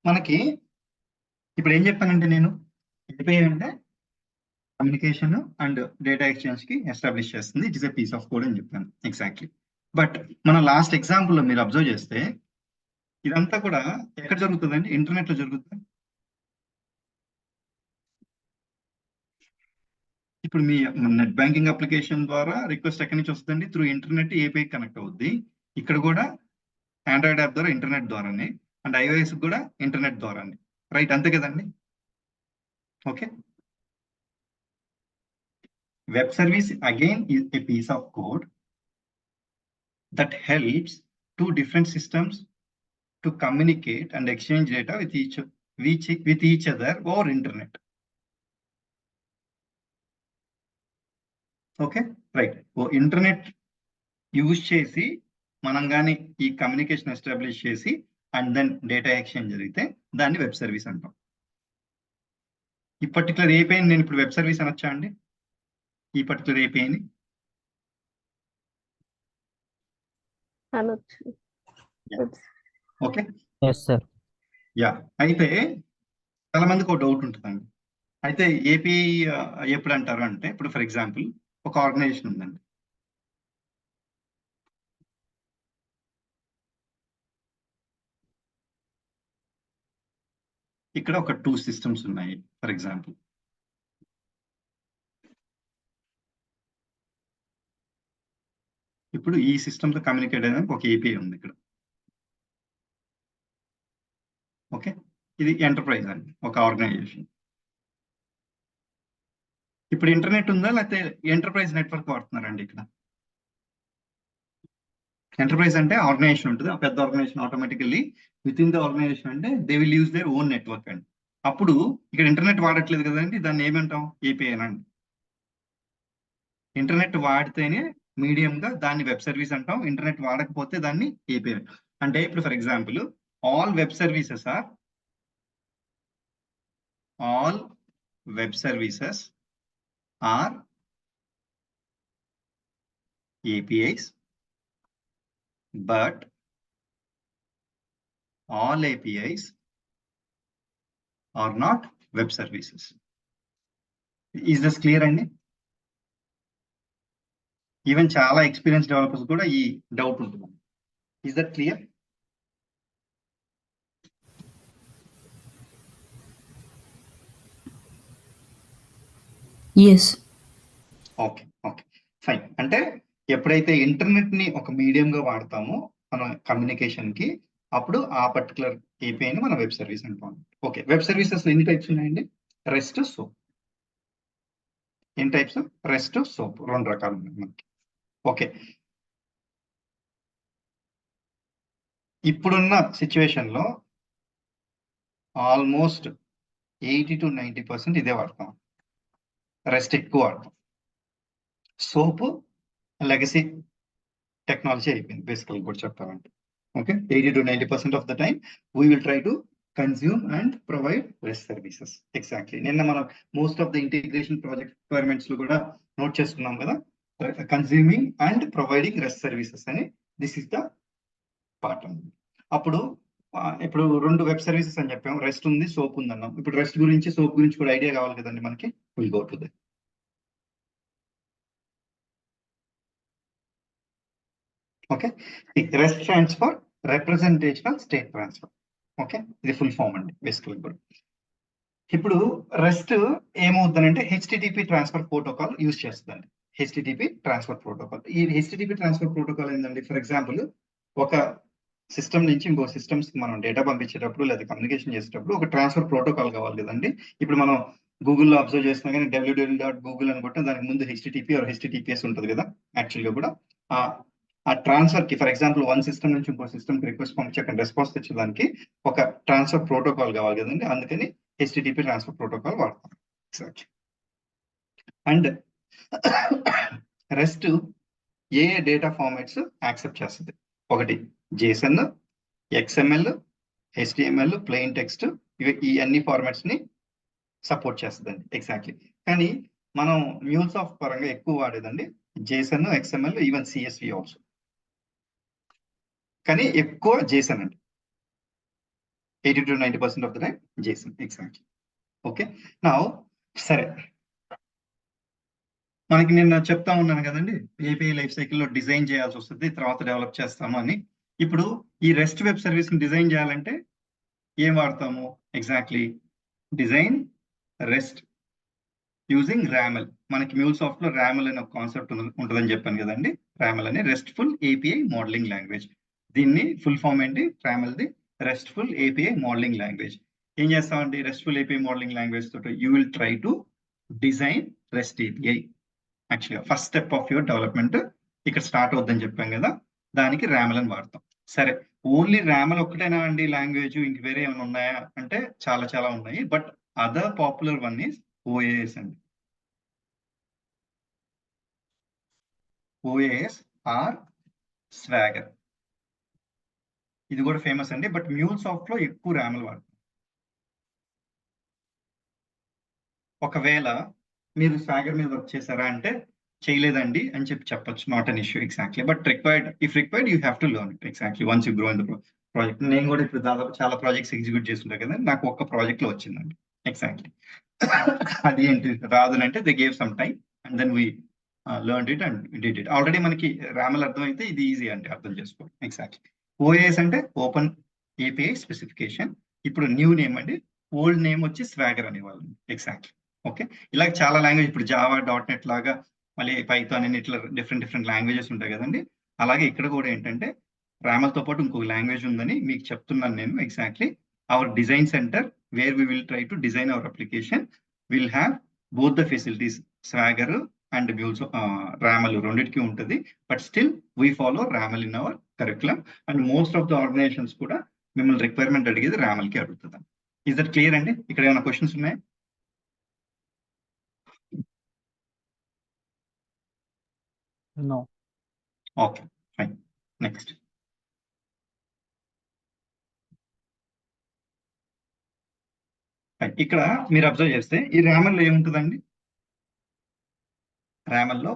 మనకి ఇప్పుడు ఏం చెప్పానంటే, నేను API అంటే communication and data exchange కి establish చేస్తుంది, it is a piece of code అని చెప్పాను. ఎగ్జాక్ట్లీ, బట్ మన లాస్ట్ ఎగ్జాంపుల్ లో మీరు అబ్జర్వ్ చేస్తే ఇదంతా కూడా ఎక్కడ జరుగుతుందండి? ఇంటర్నెట్ లో జరుగుతుంది. ఇప్పుడు మీ నెట్ బ్యాంకింగ్ అప్లికేషన్ ద్వారా రిక్వెస్ట్ ఎక్కడి నుంచి వస్తుందండి? త్రూ ఇంటర్నెట్ ఏపీఐ కనెక్ట్ అవుద్ది. ఇక్కడ కూడా ఆండ్రాయిడ్ యాప్ ద్వారా ఇంటర్నెట్ ద్వారానే, అండ్ iOS కూడా ఇంటర్నెట్ ద్వారానే, రైట్? అంతే కదండి. Okay, web service again is a piece of code that helps two different systems to communicate and exchange data with each other over internet. Okay, right. Internet use chesi మనం గాని ఈ communication establish చేసి and then data exchange జరిగితే దాన్ని web service అంటాం. ఈ particular API నేను ఇప్పుడు వెబ్ సర్వీస్ అనొచ్చా అండి? ఈ పర్టికులర్ ఏపీఐని అనొచ్చు. Okay, Yes, sir. యా. అయితే చాలా మందికి ఒక డౌట్ ఉంటుందండి. అయితే ఏపీఐ ఎప్పుడు అంటారు అంటే, ఇప్పుడు ఫర్ ఎగ్జాంపుల్ ఒక ఆర్గనైజేషన్ ఉందండి. ఇక్కడ ఒక 2 సిస్టమ్స్ ఉన్నాయి ఫర్ ఎగ్జాంపుల్. ఇప్పుడు ఈ సిస్టమ్ తో కమ్యూనికేట్ అయ్యడానికి ఒక ఏపీఐ ఉంది ఇక్కడ. ఓకే, ఇది ఎంటర్ప్రైజ్ అండి, ఒక ఆర్గనైజేషన్. ఇప్పుడు ఇంటర్నెట్ ఉందా, లేకపోతే ఎంటర్ప్రైజ్ నెట్వర్క్ వాడుతున్నారండి? ఇక్కడ ఎంటర్ప్రైజ్ అంటే ఆర్గనైజేషన్ ఉంటుంది, ఆ పెద్ద organisation automatically within the organisation అంటే they will use their own network అండి. అప్పుడు ఇక్కడ ఇంటర్నెట్ వాడట్లేదు కదండి, దాన్ని ఏమంటాం? ఏపీఐ అండి. ఇంటర్నెట్ వాడితేనే మీడియం గా దాన్ని వెబ్ సర్వీస్ అంటాం, ఇంటర్నెట్ వాడకపోతే దాన్ని ఏపీఐ. అంటే ఇప్పుడు for example all web services are APIs, but all APIs are not web services. Is this clear అండి? ఈవెన్ చాలా ఎక్స్పీరియన్స్ డెవలపర్స్ కూడా ఈ డౌట్ ఉంటుంది. Is that clear? Yes. Okay, okay, fine. అంటే ఎప్పుడైతే ఇంటర్నెట్ ని ఒక మీడియం గా వాడతామో మన కమ్యూనికేషన్ కి, అప్పుడు ఆ పర్టికులర్ ఏపీఐని మనం వెబ్ సర్వీస్ అంటాం. ఓకే, వెబ్ సర్వీసెస్ ఎన్ని టైప్స్ ఉన్నాయండి? Rest, soap. ఎన్ని టైప్స్? రెస్ట్, సోప్, 2 రకాలు ఉన్నాయి మనకి. ఓకే, ఇప్పుడున్న సిచ్యువేషన్ లో ఆల్మోస్ట్ 80 to 90% ఇదే వాడతాం, రెస్ట్ ఎక్కువ వాడతాం. సోప్ లెగసీ టెక్నాలజీ అయిపోయింది బేసికల్ కూడా చెప్పాలంటే. Okay, 80 to 90% of the time we will try to consume and provide rest services. Exactly నిన్న మనం most of the integration project requirements లో కూడా నోట్ చేసుకున్నాం కదా, consuming and providing rest services అని దిస్ ఇస్ ద పార్ట్. అప్పుడు ఇప్పుడు 2 web services అని చెప్పాము, రెస్ట్ ఉంది, సోప్ ఉంది అన్నాం. ఇప్పుడు రెస్ట్ గురించి సోప్ గురించి కూడా ఐడియా కావాలి కదండి మనకి. Will go to the okay. Rest stands for representational state transfer. Okay, ఇది ఫుల్ ఫామ్ అండి బేసికల్ కూడా. ఇప్పుడు రెస్ట్ ఏమవుతుందంటే హెచ్టిటిపి ట్రాన్స్ఫర్ ప్రోటోకాల్ యూజ్ చేస్తుందండి. HTTP transfer protocol. ఈ హెచ్టిటిపి ట్రాన్స్ఫర్ ప్రోటోకాల్ ఏంటండి, ఫర్ ఎగ్జాంపుల్ ఒక సిస్టమ్ నుంచి ఇంకో సిస్టమ్స్ మనం డేటా పంపించేటప్పుడు లేదా కమ్యూనికేషన్ చేసేటప్పుడు ఒక ట్రాన్స్ఫర్ ప్రోటోకాల్ కావాలి కదండి. ఇప్పుడు మనం గూగుల్లో అబ్జర్వ్ చేసినా కానీ www.google అనుకుంటే దానికి ముందు హెచ్టిటిపి ఆర్ హెచ్టిటిపిఎస్ ఉంటుంది కదా. యాక్చువల్గా కూడా ఆ ట్రాన్స్ఫర్ కి, ఫర్ ఎగ్జాంపుల్ వన్ సిస్టమ్ నుంచి ఇంకో సిస్టమ్ కి రిక్వెస్ట్ పంపించాక రెస్పాన్స్ తెచ్చేదానికి ఒక ట్రాన్స్ఫర్ ప్రోటోకాల్ కావాలి కదండి. అందుకని హెచ్టిటిపి ట్రాన్స్ఫర్ ప్రోటోకాల్ వాడతాం. And rest A data formats accept చేస్తుంది, ఒకటి Jason, XML, HTML, plain text, ఈ అన్ని ఫార్మాట్స్ ని సపోర్ట్ చేస్తుందండి. ఎగ్జాక్ట్లీ. కానీ మనం మ్యూల్సాఫ్ట్ పరంగా ఎక్కువ వాడేదండి JSON, XML, even CSV also. కానీ ఎక్కువ జేసన్ అండి, 80 to 90% of the time JSON. Exactly. Okay, నా సరే, మనకి నిన్న చెప్తా ఉన్నాను కదండి ఏపీఐ లైఫ్ సైకిల్లో డిజైన్ చేయాల్సి వస్తుంది, తర్వాత డెవలప్ చేస్తాము అని. ఇప్పుడు ఈ రెస్ట్ వెబ్ సర్వీస్ ని డిజైన్ చేయాలంటే ఏం వాడతాము, ఎగ్జాక్ట్లీ డిజైన్ రెస్ట్ యూజింగ్ రామెల్. మనకి మ్యూల్సాఫ్ట్ లో రామెల్ అనే ఒక కాన్సెప్ట్ ఉంటుందని చెప్పాను కదండి. రామెల్ అనే రెస్ట్ఫుల్ ఏపీఐ మోడలింగ్ లాంగ్వేజ్. దీన్ని ఫుల్ ఫామ్ ఏంటి, రామెల్ది రెస్ట్ఫుల్ ఏపీఐ మోడలింగ్ లాంగ్వేజ్. ఏం చేస్తామండి, రెస్ట్ఫుల్ ఏపీఐ మోడలింగ్ లాంగ్వేజ్ తోటి you will try to design REST API. యాక్చువల్గా first step of your development ఇక్కడ స్టార్ట్ అవుద్దని చెప్పాం కదా, దానికి రామెల్ అని వాడతాం. సరే, ఓన్లీ రామెల్ ఒక్కటేనా అండి లాంగ్వేజ్, ఇంక వేరే ఏమైనా ఉన్నాయా అంటే చాలా చాలా ఉన్నాయి. But other popular one is OAS అండి. OAS ఆర్ స్వాగర్, ఇది కూడా ఫేమస్ అండి. బట్ మ్యూల్సాఫ్ట్ లో ఎక్కువ రామెల్ వాడతాం. ఒకవేళ మీరు స్వాగర్ మీద వర్క్ చేశారా అంటే చేయలేదండి అని చెప్పొచ్చు, not an issue. Exactly. But if required you have to learn it. Exactly once you grow in the project. నేను కూడా ఇప్పుడు దాదాపు చాలా ప్రాజెక్ట్స్ ఎగ్జిక్యూట్ చేస్తుంటా కదా, నాకు ఒక్క ప్రాజెక్ట్ లో వచ్చిందండి. ఎగ్జాక్ట్లీ. అది ఏంటి రాదునంటే they gave some time and then we learn it and did it. Already మనకి రామెల్ అర్థమైతే ఇది ఈజీ అంటే అర్థం చేసుకోవాలి. ఎగ్జాక్ట్లీ. OAS అంటే ఓపెన్ ఏపీఐ స్పెసిఫికేషన్. ఇప్పుడు న్యూ నేమ్ అండి, ఓల్డ్ నేమ్ వచ్చి స్వాగర్ అనేవాళ్ళు. ఎగ్జాక్ట్లీ. ఓకే, ఇలా చాలా లాంగ్వేజ్, ఇప్పుడు జావా, .NET లాగా మళ్ళీ పైథాన్ అని ఇట్లా డిఫరెంట్ లాంగ్వేజెస్ ఉంటాయి కదండి. అలాగే ఇక్కడ కూడా ఏంటంటే రామెల్ తో పాటు ఇంకొక లాంగ్వేజ్ ఉందని మీకు చెప్తున్నాను నేను. Exactly. Our design centre where we will try to design our application will have both the facilities, Swagger and RAML రెండింటికి ఉంటుంది. But still we follow RAML in our curriculum. And most of the organisations కూడా మిమ్మల్ని requirement అడిగేది రామెల్ కి అడుగుతుంది. Is that clear అండి? ఇక్కడ ఏమైనా క్వశ్చన్స్ ఉన్నాయా? No. Okay, fine. నెక్స్ట్. ఇక్కడ మీరు అబ్జర్వ్ చేస్తే ఈ రామెల్లో ఏముంటుందండి, రామెల్లో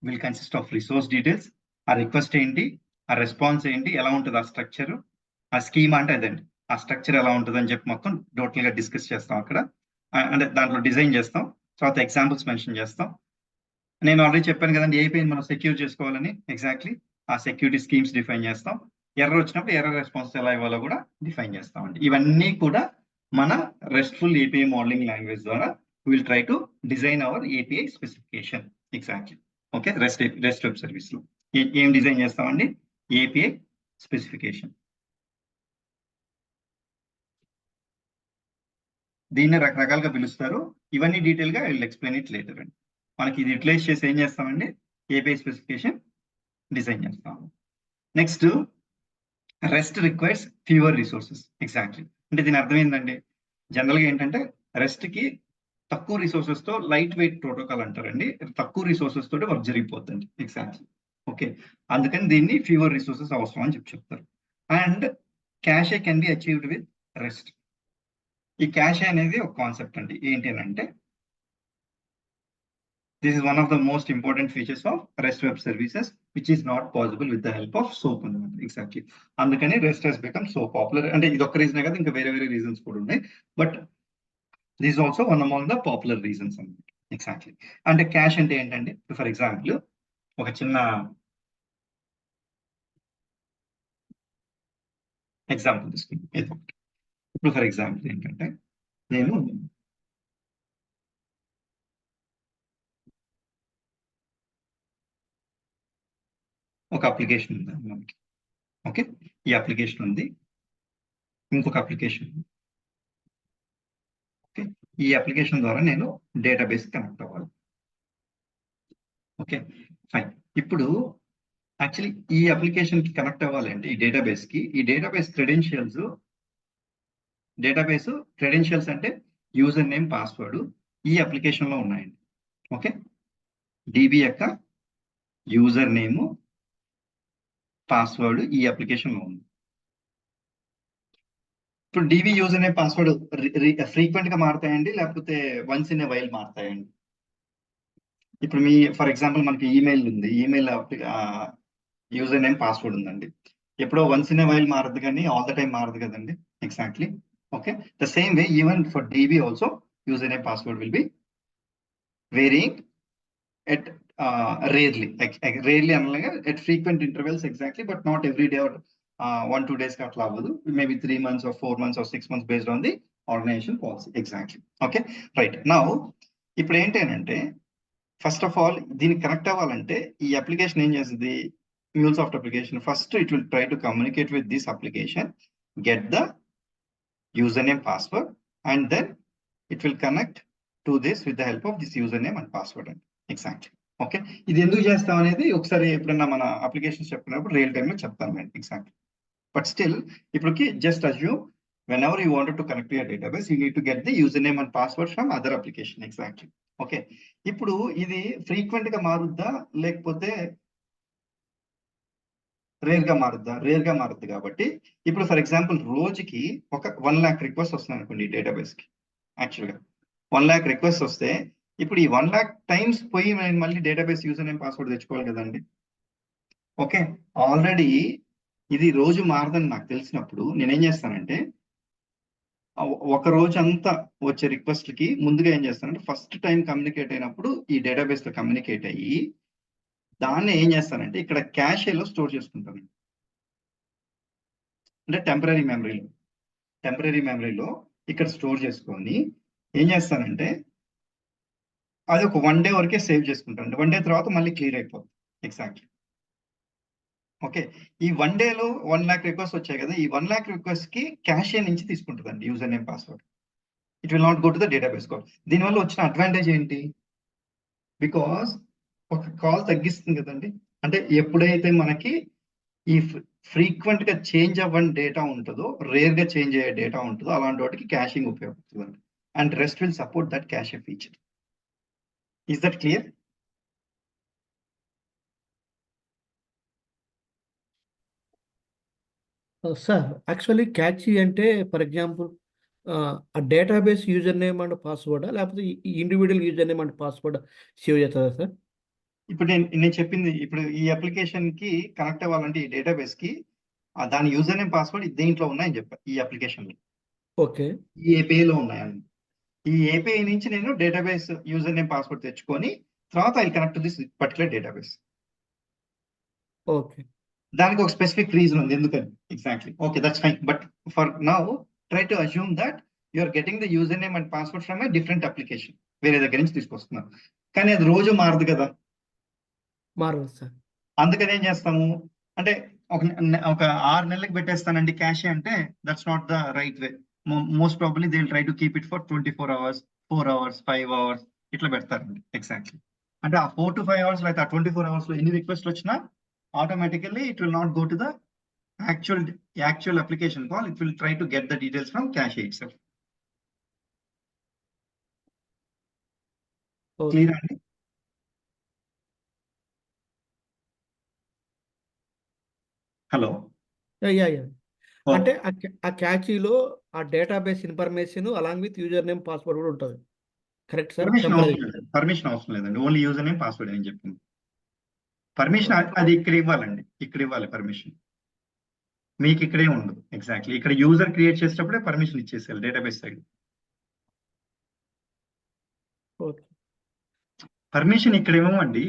will consist of resource details, ఆ రిక్వెస్ట్ ఏంటి, ఆ రెస్పాన్స్ ఏంటి, ఎలా ఉంటుంది ఆ స్ట్రక్చర్, ఆ స్కీమ్ అంటే అదండి, ఆ స్ట్రక్చర్ ఎలా ఉంటుంది అని చెప్పి మొత్తం టోటల్ గా డిస్కస్ చేస్తాం అక్కడ. అంటే దాంట్లో డిజైన్ చేస్తాం, తర్వాత ఎగ్జాంపుల్స్ మెన్షన్ చేస్తాం. నేను ఆల్రెడీ చెప్పాను కదండి ఏపీఐ మనం సెక్యూర్ చేసుకోవాలని. ఎగ్జాక్ట్లీ. ఆ సెక్యూరిటీ స్కీమ్స్ డిఫైన్ చేస్తాం. ఎర్రర్ వచ్చినప్పుడు ఎర్రర్ రెస్పాన్స్ ఎలా ఇవ్వాలో కూడా డిఫైన్ చేస్తామండి. ఇవన్నీ కూడా మన రెస్ట్ఫుల్ ఏపీఐ మోడలింగ్ లాంగ్వేజ్ ద్వారా will try to design our API specification. Exactly. Okay, REST web service లో ఏం డిజైన్ చేస్తామండి, ఏపీఐ స్పెసిఫికేషన్. దీన్ని రకరకాలుగా పిలుస్తారు. ఇవన్నీ డీటెయిల్ గా I will explain it later అండి. మనకి ఇది యూటిలైజ్ చేసి ఏం చేస్తామండి, ఏపీఐ స్పెసిఫికేషన్ డిజైన్ చేస్తాము. Next, rest requires fewer resources. Exactly. అంటే దీని అర్థం ఏంటండి, జనరల్గా ఏంటంటే రెస్ట్ కి తక్కువ రిసోర్సెస్ తో లైట్ వెయిట్ ప్రోటోకాల్ అంటారండి. తక్కువ రిసోర్సెస్ తోటి వర్క్ జరిగిపోతుంది ఎగ్జాక్ట్లీ. ఓకే, అందుకని దీన్ని ఫ్యూవర్ రిసోర్సెస్ అవసరం అని చెప్తారు. And cache can be achieved with REST. ఈ క్యాషే అనేది ఒక కాన్సెప్ట్ అండి. ఏంటి అని అంటే this is one of the most important features of REST web services, which is not possible with the help of SOAP. Exactly. అందుకని REST has become so popular. అంటే ఇది ఒక్క రీజనే కదా, ఇంకా వేరే వేరే రీజన్స్ కూడా ఉన్నాయి. But this is also one among the popular reasons అన్నమాట. ఎగ్జాక్ట్లీ. అంటే క్యాష్ అంటే ఏంటంటే, ఫర్ ఎగ్జాంపుల్ ఒక చిన్న ఎగ్జాంపుల్ తీసుకుంటాం. ఇప్పుడు ఫర్ ఎగ్జాంపుల్ ఏంటంటే నేను ఒక అప్లికేషన్ ఉంది మనకి. ఓకే, ఈ అప్లికేషన్ ఉంది, ఇంకొక అప్లికేషన్ ఉంది. ఓకే, ఈ అప్లికేషన్ ద్వారా నేను డేటాబేస్ కనెక్ట్ అవ్వాలి. Okay fine. ఇప్పుడు యాక్చువల్లీ ఈ అప్లికేషన్ కి కనెక్ట్ అవ్వాలంటే ఈ డేటాబేస్ క్రెడెన్షియల్స్ అంటే యూజర్ నేమ్, పాస్వర్డ్ ఈ అప్లికేషన్ లో ఉన్నాయండి. ఓకే, DB యొక్క యూజర్ నేమ్, పాస్వర్డ్ ఈ అప్లికేషన్ లో ఉంది. ఇప్పుడు DB user name, password frequent గా మారుతాయండి, లేకపోతే వన్స్ ఇన్ ఏ వైల్ మారుతాయండి? ఇప్పుడు మీ ఫర్ ఎగ్జాంపుల్ మనకి ఈమెయిల్ ఉంది, ఈమెయిల్ యూజర్ నేమ్, పాస్వర్డ్ ఉందండి. ఎప్పుడో వన్స్ ఇన్ ఏ వైల్ మారదు కానీ ఆల్ ద టైమ్ మారదు కదండి. Exactly. Okay, the same way even for DB also user name, password will be varying at rarely అనగా at frequent intervals exactly, but not every day or 1-2 days కి అట్లా అవ్వదు. Maybe 3 months or 4 months or 6 months based on the organization policy. Exactly. Okay, right. Now ఇప్పుడు ఏంటంటే first of all దీనికి connect అవ్వాలంటే ఈ application ఏం చేస్తుంది? MuleSoft application first it will try to communicate with this application, get the user name, password, and then it will connect to this with the help of this user name and password అండి. Exactly. Okay, ఇది ఎందుకు చేస్తాం అనేది ఒకసారి ఎప్పుడన్నా మన applications చెప్పుకున్నప్పుడు real time లో చెప్తాను నేను. ఎగ్జాక్ట్లీ. బట్ స్టిల్ ఇప్పటికి just assume whenever you wanted to connect to your database, you need to get the username and password from other application. Exactly. Okay, ఇప్పుడు ఇది ఫ్రీక్వెంట్ గా మారుద్దా లేకపోతే రేర్ గా మారుద్దా? Rare గా మారుద్ది. కాబట్టి ఇప్పుడు ఫర్ ఎగ్జాంపుల్ రోజుకి ఒక 1 lakh రిక్వెస్ట్ వస్తుంది అనుకోండి ఈ డేటాబేస్ కి. యాక్చువల్గా 1 lakh రిక్వెస్ట్ వస్తే ఇప్పుడు ఈ 1 lakh టైమ్స్ పోయి నేను మళ్ళీ డేటాబేస్ యూజర్ నేమ్, పాస్వర్డ్ తెచ్చుకోవాలి కదండి. ఓకే, ఆల్రెడీ ఇది రోజు మారదని నాకు తెలిసినప్పుడు నేనేం చేస్తానంటే ఒక రోజు అంతా వచ్చే రిక్వెస్ట్ కి ముందుగా ఏం చేస్తానంటే ఫస్ట్ టైం కమ్యూనికేట్ అయినప్పుడు ఈ డేటాబేస్ లో కమ్యూనికేట్ అయ్యి దాన్ని ఏం చేస్తానంటే ఇక్కడ క్యాషేలో స్టోర్ చేసుకుంటాను. అంటే టెంపరీ మెమరీలో ఇక్కడ స్టోర్ చేసుకొని ఏం చేస్తానంటే అది ఒక 1 day వరకే సేవ్ చేసుకుంటాను. 1 day తర్వాత మళ్ళీ క్లియర్ అయిపోతుంది. ఎగ్జాక్ట్లీ. ఓకే, ఈ 1 day లో 1 lakh రిక్వెస్ట్ వచ్చాయి కదా, ఈ 1 lakh రిక్వెస్ట్ కి క్యాషే నుంచి తీసుకుంటుందండి user name, password. It will not go to the database call. దీనివల్ల వచ్చిన అడ్వాంటేజ్ ఏంటి? బికాస్ ఒక కాల్ తగ్గిస్తుంది కదండి. అంటే ఎప్పుడైతే మనకి ఈ ఫ్రీక్వెంట్ గా చేంజ్ అవ్వని డేటా ఉంటుందో, రేర్ గా చేంజ్ అయ్యే డేటా ఉంటుందో అలాంటి వాటికి క్యాషింగ్ ఉపయోగపడుతుంది. And REST will support that cache feature. Is that clear? Sir actually cache అంటే ఫర్ ఎగ్జాంపుల్ ఆ database user name and password లేకపోతే individual user name and password save చేస్తుందా సార్? ఇప్పుడు నేను చెప్పింది, ఇప్పుడు ఈ అప్లికేషన్ కి కనెక్ట్ అవ్వాలంటే ఈ డేటాబేస్ కి దాని యూజర్ నేమ్, పాస్వర్డ్ దేంట్లో ఉన్నాయని చెప్పాను. ఈ అప్లికేషన్ లో ఓకే, ఈ API లో ఉన్నాయని. ఈ API నుంచి నేను డేటాబేస్ యూజర్ నేమ్, పాస్వర్డ్ తెచ్చుకొని తర్వాత I connect to this particular database. Okay, దానికి ఒక స్పెసిఫిక్ రీజన్ ఉంది ఎందుకని. Exactly. Okay, that's fine. But for now try to assume that you are getting the user name and password from a different application, వేరే దగ్గర నుంచి తీసుకొస్తున్నారు. కానీ అది రోజు మారదు కదా. మారదు సార్. అందుకని ఏం చేస్తాము అంటే ఒక 6 నెలలకు పెట్టేస్తానండి క్యాషే అంటే that's not the right way. Most probably they will try to keep it for 24 hours, 4 hours, 5 hours ఇట్లా పెడతారండి. ఎగ్జాక్ట్లీ. అంటే ఆ 4 to 5 hours అయితే ఆ 24 hours లో ఎన్ని రిక్వెస్ట్లు వచ్చినా automatically it will not go to the actual application call. It will try to get the details from cache itself. Okay clear అండి? హలో. యా యా అంటే ఓకే. ఆ క్యాచీలో ఆ database information along with user name password కూడా ఉంటుంది. Correct sir? Permission అవసరం temporary. లేదండి. Permission అవసరం లేదండి. ఓన్లీ యూజర్ నేమ్ పాస్వర్డ్ అని చెప్పింది. పర్మిషన్ ఓకే అది ఇక్కడ ఇవ్వాలండి. ఇక్కడ ఇవ్వాలి పర్మిషన్. మీకు ఇక్కడే ఉండదు. ఎగ్జాక్ట్లీ ఇక్కడ యూజర్ క్రియేట్ చేసేటప్పుడే పర్మిషన్ ఇచ్చేసేయాలి డేటాబేస్ సైడ్. ఓకే పర్మిషన్ ఇక్కడ ఇవ్వమండి.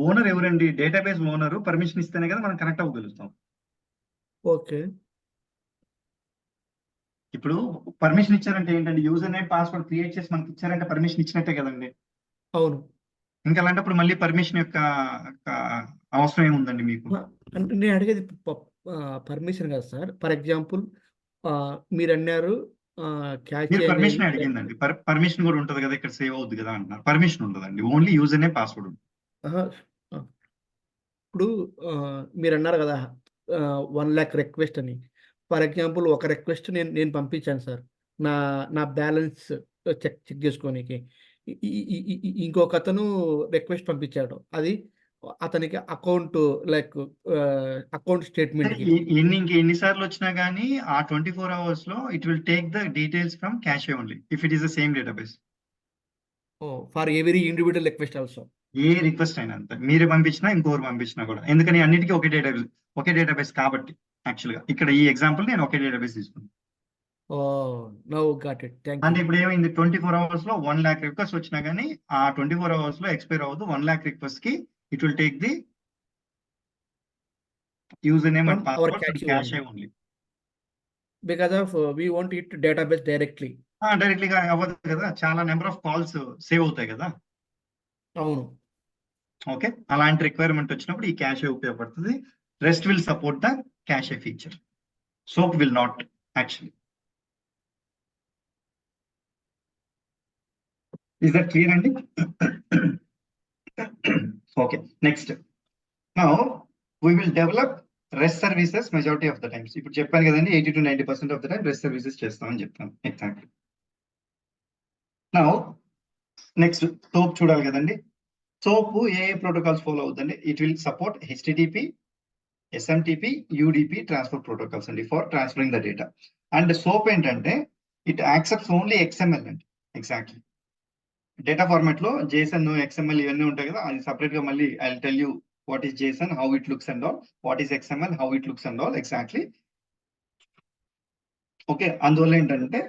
ఓనర్ ఎవరండి? డేటాబేస్ ఓనర్ పర్మిషన్ ఇస్తేనే కదా మనం కనెక్ట్ అవ్వగలుగుతాం. ఓకే ఇప్పుడు పర్మిషన్ ఇచ్చారంటే ఏంటండి? యూజర్ నేమ్ పాస్వర్డ్ క్రియేట్ చేసి మనకి ఇచ్చారంటే పర్మిషన్ ఇచ్చినట్టే కదండి. అవును. ఇంకా అలాంటప్పుడు మళ్ళీ పర్మిషన్ యొక్క అవసరం ఏముందండి మీకు? అంటే నేను అడిగేది పర్మిషన్ కదా సార్. ఫర్ ఎగ్జాంపుల్ మీరు అన్నారు క్యాచ్ మీరు అనేది పర్మిషన్ అడిగిందండి. పర్మిషన్ కూడా ఉంటుంది కదా, ఇక్కడ సేవ్ అవుద్ది కదా అంటున్నారు. పర్మిషన్ ఉండదండి. ఓన్లీ యూజర్ నేమ్ పాస్వర్డ్ ఉంటుంది. ఆహా, ఆ, ఇప్పుడు మీరు అన్నారు కదా 1,00,000 రిక్వెస్ట్ అని. ఫర్ ఎగ్జాంపుల్ ఒక రిక్వెస్ట్ నేను నేను పంపించాను సార్. నా నా బ్యాలెన్స్ చెక్ చెక్ చేసుకోనికి. ఇంకొక అతను రిక్వెస్ట్ పంపించాడు. అది అతనికి అకౌంట్ లైక్ అకౌంట్ స్టేట్మెంట్కి. ఎన్నిసార్లు వచ్చినా గానీ ఆ 24 hours లో it will take the details from cache only if it is the same database. For every individual request also. ఏ రిక్వెస్ట్ అయినా అంతే. మీరే పంపించినా ఇంకోరు పంపించినా కూడా. ఎందుకని అన్నిటికీ ఒకే డేటాబేస్ కాబట్టి. యాక్చువల్ గా ఇక్కడ ఈ ఎగ్జాంపుల్ నేను ఒకే డేటాబేస్ తీసుకున్నాను. Now got it. థ్యాంక్ అంటే యూ. ఇప్పుడు ఏమైంది? 24 hours లో 1 lakh రిక్వెస్ట్ వచ్చినా గానీ ఆ 24 hours లో ఎక్స్పైర్ అవ్వదు. 1 lakh రిక్వెస్ట్ కి it will take the user name From and our password cache క్యాషే only. Only. Because of we want it database directly. Directly గా అవ్వదు కదా, చాలా నెంబర్ ఆఫ్ కాల్స్ సేవ్ అవుతాయి కదా. అవును. ఓకే, అలాంటి రిక్వైర్మెంట్ వచ్చినప్పుడు ఈ క్యాషే ఉపయోగపడుతుంది. REST will support the cache feature. SOAP will not actually. Is that clear, Andy? Okay, next. Now, we will develop REST services majority of the times. ఇప్పుడు చెప్పాను కదండి, 80 to 90% of the time REST services చేస్తామని చెప్తాను. Exactly. Now, next SOAP చూడాలి కదండి. SOAP ఏ protocols follow అవుతుందండి? It will support HTTP, SMTP, UDP transfer protocols అండి for transferring the data. And SOAP ఏంటంటే ఇట్ యాక్సెప్ట్స్ ఓన్లీ XML అండి. Exactly. Data format లో JSON, XML ఇవన్నీ ఉంటాయి కదా, అది సపరేట్ గా మళ్ళీ I will tell you what is JSON, how it looks and all, what is XML, how it looks and all. Exactly. Okay, అందువల్ల ఏంటంటే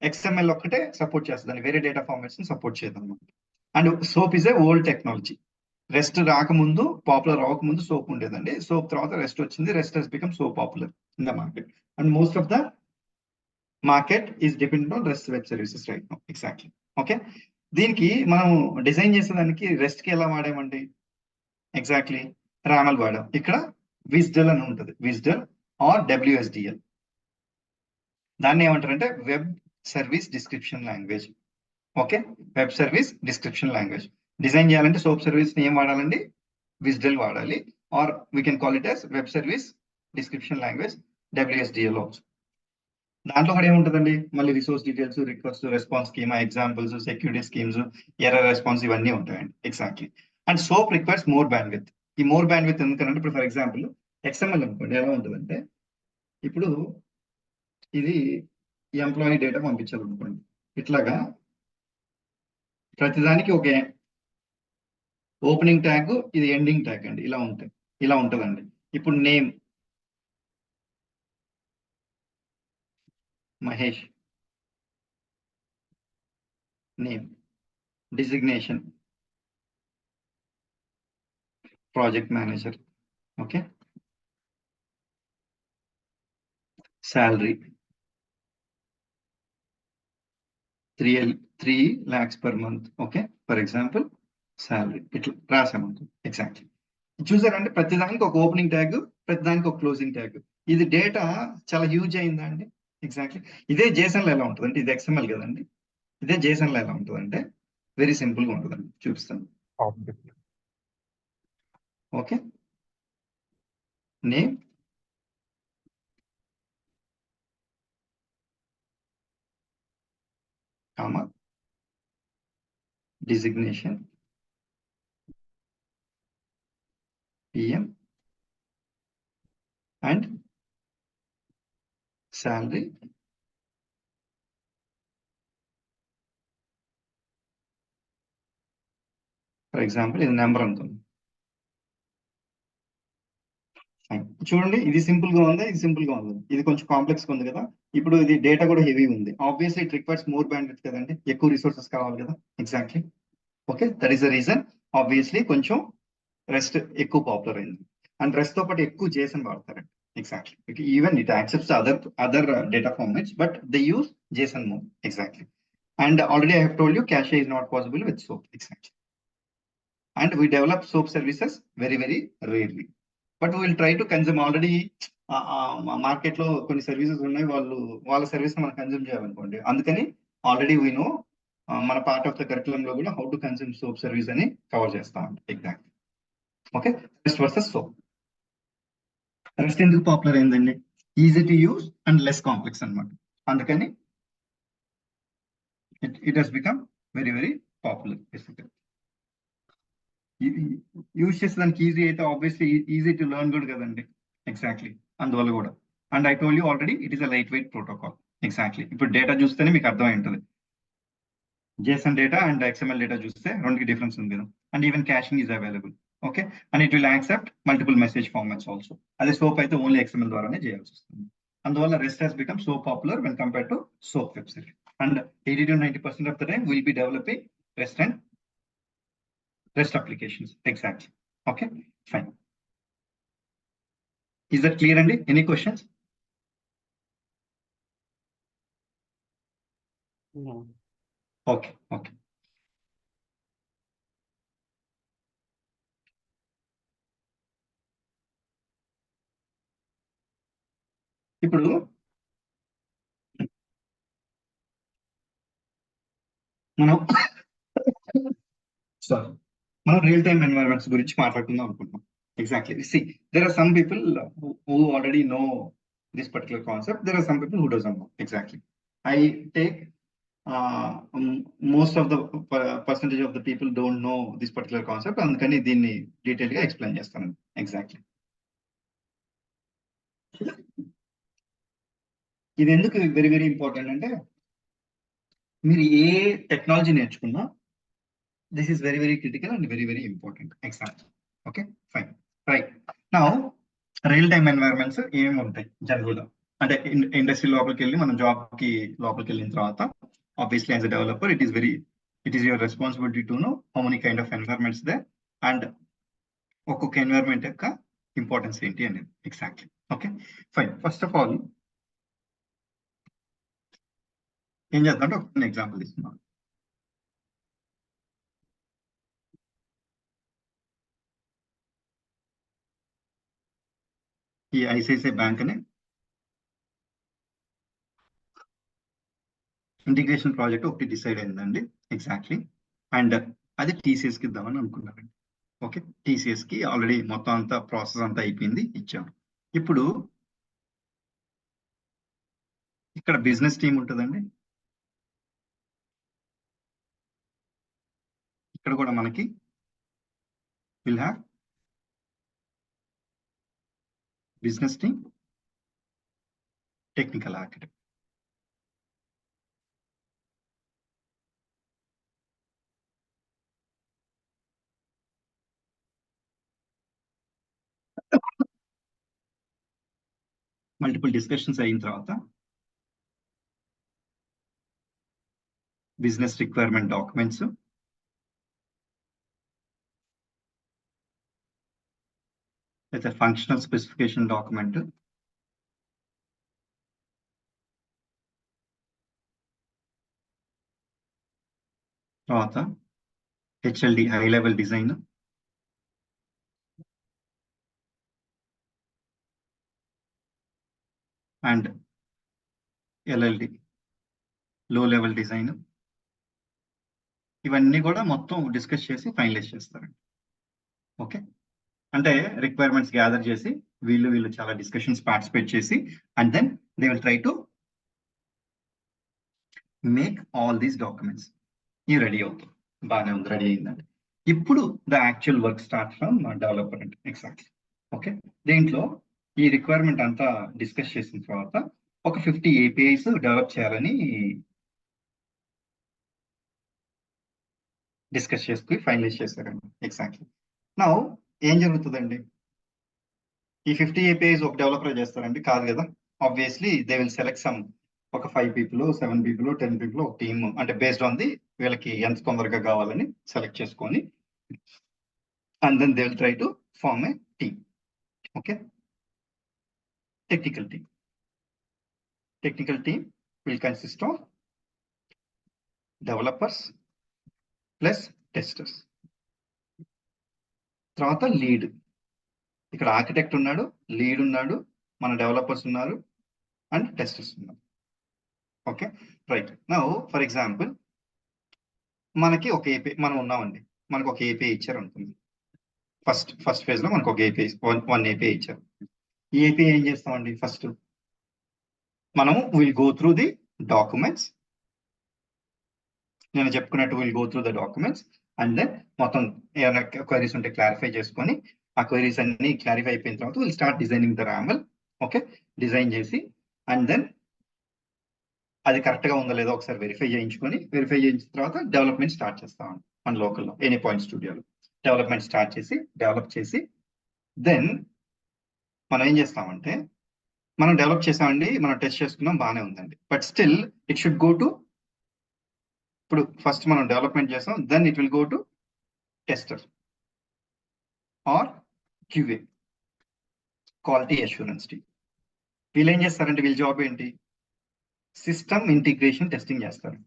XML ఒక్కటే సపోర్ట్ చేస్తుంది, వేరే డేటా ఫార్మాట్స్ ని సపోర్ట్ చేయదు అనమాట. And SOAP is a old technology. REST రాకముందు, popular అవ్వకముందు SOAP ఉండేదండి. SOAP తర్వాత రెస్ట్ వచ్చింది. REST has become so popular in the market. And most of the market is dependent on REST web services right now. Exactly. Okay, దీనికి మనం design చేసేదానికి rest కి ఎలా వాడామండి? ఎగ్జాక్ట్లీ రామల్ వాడాం. ఇక్కడ విజ్డెల్ అని ఉంటుంది, విజ్డెల్ ఆర్ WSDL. దాన్ని ఏమంటారంటే web service description language. Okay, web service description language. Design చేయాలంటే సోప్ సర్వీస్ ఏం వాడాలండి? విజ్డెల్ వాడాలి. Or we can call it as web service description language, WSDL also. దాంట్లో కూడా ఏముంటుందండి? మళ్ళీ resource details, request response schema, examples, security schemes, error response ఇవన్నీ ఉంటాయండి. Exactly. And SOAP requires more bandwidth. ఈ మోర్ బ్యాండ్విత్ ఎందుకంటే ఇప్పుడు ఫర్ ఎగ్జాంపుల్ XML అనుకోండి, ఎలా ఉంటుందంటే ఇప్పుడు ఇది ఎంప్లాయీ డేటా పంపించాలనుకోండి, ఇట్లాగా ప్రతిదానికి ఒక ఓపెనింగ్ ట్యాగ్, ఇది ఎండింగ్ ట్యాగ్ అండి, ఇలా ఉంటాయి, ఇలా ఉంటుందండి. ఇప్పుడు name Mahesh, name, designation project manager, okay, salary 3 lakhs per month. Okay, for example salary ఇట్లా రాసాము. ఎగ్జాక్ట్లీ. చూసారంటే ప్రతిదానికి ఒక ఓపెనింగ్ ట్యాగ్, ప్రతిదానికి ఒక క్లోజింగ్ ట్యాగ్. ఇది డేటా చాలా హ్యూజ్ అయిందా అండి? ఎగ్జాక్ట్లీ. ఇదే JSON లో ఎలా ఉంటుంది అంటే, ఇది XML కదండి, ఇదే JSON లో ఎలా ఉంటుంది అంటే వెరీ సింపుల్ గా ఉంటుందండి. చూపిస్తాను. Okay, name, comma, designation, PM, and salary. For example ఇది నెంబర్ అనుకోండి. చూడండి ఇది సింపుల్ గా ఉంది, ఇది సింపుల్ గా ఉంది, ఇది కొంచెం కాంప్లెక్స్ గా ఉంది కదా. ఇప్పుడు ఇది డేటా కూడా హెవీ ఉంది. Obviously it requires more bandwidth కదండి, ఎక్కువ రిసోర్సెస్ కావాలి కదా. Exactly. Okay, that is the reason. Obviously కొంచెం రెస్ట్ ఎక్కువ పాపులర్ అయింది. అండ్ రెస్ట్ తో పాటు ఎక్కువ JSON వాడతారండి. Exactly. Even it accepts other data formats, but they use JSON more. Exactly. And already I have told you cache is not possible with SOAP. Exactly. And we develop SOAP services very, very rarely. But we will try to consume already. Market లో కొన్ని services ఉన్నాయి, వాళ్ళ service మనం consume చేయాలనుకోండి. అందుకని already we know మన part of the curriculum లో కూడా how to consume soap service అని కవర్ చేస్తాం. Exact. Okay, rest versus soap. Rest ఎందుకు పాపులర్ అయిందండి? Easy to use and less complex అన్నమాట. అందుకని it has become very, very popular. Use చేసేదానికి ఈజీ అయితే ఆబ్వియస్లీ ఈజీ టు లెర్న్ కూడా కదండి. ఎగ్జాక్ట్లీ, అందువల్ల కూడా. And I told you already it is a light weight protocol. Exactly. ఇప్పుడు data చూస్తేనే మీకు అర్థమై ఉంటుంది. JSON data and XML data చూస్తే రెండుకి డిఫరెన్స్ ఉంది కదా. And even caching is available. Okay, and it will accept multiple message formats also. అదే సోప్ అయితే ఓన్లీ XML ద్వారానే చేయాల్సి వస్తుంది. అందువల్ల REST has become so popular when compare to SOAP website. And 80 to 90% of the time will be developing REST and REST applications. Exactly. Okay, fine. Is that clear, Andy? Any questions? No. Okay, okay. ఇప్పుడు మనం real time environments గురించి మాట్లాడుకుందాం అనుకుంటున్నాం. Exactly. See, there are some people who already know this particular concept. There are some people who doesn't know. Exactly. I take most of the percentage of the people don't know this particular concept. అందుకని దీన్ని detail గా explain చేస్తాను. Exactly. ఇది ఎందుకు very, very important అంటే, మీరు ఏ technology నేర్చుకున్నా this is very, very critical and very, very important. Exactly. Okay, fine. Right. Now, real time environments ఏమి ఉంటాయి జనరల్గా అంటే ఇండస్ట్రీ లోపలికి వెళ్ళి మనం జాబ్ కి లోపలికి వెళ్ళిన తర్వాత obviously as a developer it is your responsibility to know how many kind of environments they and ఒక్కొక్క ఎన్వైరన్మెంట్ యొక్క ఇంపార్టెన్స్ ఏంటి అనేది. Exactly. Okay, fine. First of all ఏం చేద్దాం అంటే ఒక ఎగ్జాంపుల్ తీసుకున్నాం. ఈ ICICI బ్యాంక్ అని ఇంటిగ్రేషన్ ప్రాజెక్ట్ ఒకటి డిసైడ్ అయిందండి. ఎగ్జాక్ట్లీ. అండ్ అది TCS కి ఇద్దామని అనుకున్నారండి. ఓకే, TCS కి ఆల్రెడీ మొత్తం అంతా ప్రాసెస్ అంతా అయిపోయింది, ఇచ్చాం. ఇప్పుడు ఇక్కడ బిజినెస్ టీమ్ ఉంటుందండి. ఇక్కడ కూడా మనకి will have business team, technical architect. Multiple discussions అయిన తర్వాత బిజినెస్ రిక్వైర్మెంట్ డాక్యుమెంట్స్, అయితే ఫంక్షనల్ స్పెసిఫికేషన్ డాక్యుమెంట్, తర్వాత HLD high level design, and LLD లో లెవెల్ డిజైన్. ఇవన్నీ కూడా మొత్తం డిస్కస్ చేసి ఫైనలైజ్ చేస్తారండి. ఓకే, అంటే రిక్వైర్మెంట్స్ గ్యాదర్ చేసి వీళ్ళు చాలా డిస్కషన్స్ పార్టిసిపేట్ చేసి and then they will try to make all these documents. ఇవి రెడీ అవుతాయి. బాగానే ఉంది, రెడీ అయిందండి. ఇప్పుడు the actual work start from developer అంటే ఎగ్జాక్ట్లీ. ఓకే, దీంట్లో ఈ రిక్వైర్మెంట్ అంతా డిస్కస్ చేసిన తర్వాత ఒక 50 APIs డెవలప్ చేయాలని డిస్కస్ చేసుకుని ఫైనలైజ్ చేశారండి. ఎగ్జాక్ట్లీ. నౌ ఏం జరుగుతుందండి? ఈ 50 APIs ఒక డెవలపర్ చేస్తారండి? కాదు కదా. Obviously they will select some ఒక 5 people, 7 people, 10 people ఒక టీమ్, అంటే బేస్డ్ ఆన్ ది వీళ్ళకి ఎంత తొందరగా కావాలని సెలెక్ట్ చేసుకొని and then they will try to form a team. Okay, technical team will consist of developers plus testers. తర్వాత lead, ఇక్కడ ఆర్కిటెక్ట్ ఉన్నాడు, లీడ్ ఉన్నాడు, మన డెవలపర్స్ ఉన్నారు అండ్ టెస్టర్స్ ఉన్నారు. Okay, right. Now for example మనకి ఒక ఏపీ మనం ఉన్నామండి, మనకు ఒక ఏపీఐ ఇచ్చారు అనుకుంది. ఫస్ట్ ఫేజ్ లో మనకు ఒక ఏపీఐ వన్ ఏపీఐ ఇచ్చారు. ఈ ఏపీఐ ఏం చేస్తామండి? ఫస్ట్ మనము will go through the documents, నేను చెప్పుకున్నట్టు will go through the documents and then మొత్తం ఏమైనా క్వైరీస్ ఉంటే క్లారిఫై చేసుకొని ఆ క్వైరీస్ అన్ని క్లారిఫై అయిపోయిన తర్వాత will start designing the RAML. Okay, design చేసి అండ్ దెన్ అది కరెక్ట్ గా ఉందో లేదో ఒకసారి వెరిఫై చేయించిన తర్వాత డెవలప్మెంట్ స్టార్ట్ చేస్తామండి. మన లోకల్లో ఎనీ పాయింట్ స్టూడియోలో డెవలప్మెంట్ స్టార్ట్ చేసి డెవలప్ చేసి దెన్ మనం ఏం చేస్తామంటే, మనం డెవలప్ చేసామండి, మనం టెస్ట్ చేసుకున్నాం, బాగానే ఉందండి, but still it should go to, ఇప్పుడు ఫస్ట్ మనం డెవలప్మెంట్ చేస్తాం, then it will go to tester or QA, quality assurance team. వీళ్ళు ఏం చేస్తారంటే, వీళ్ళ జాబ్ ఏంటి? సిస్టమ్ ఇంటిగ్రేషన్ టెస్టింగ్ చేస్తారు.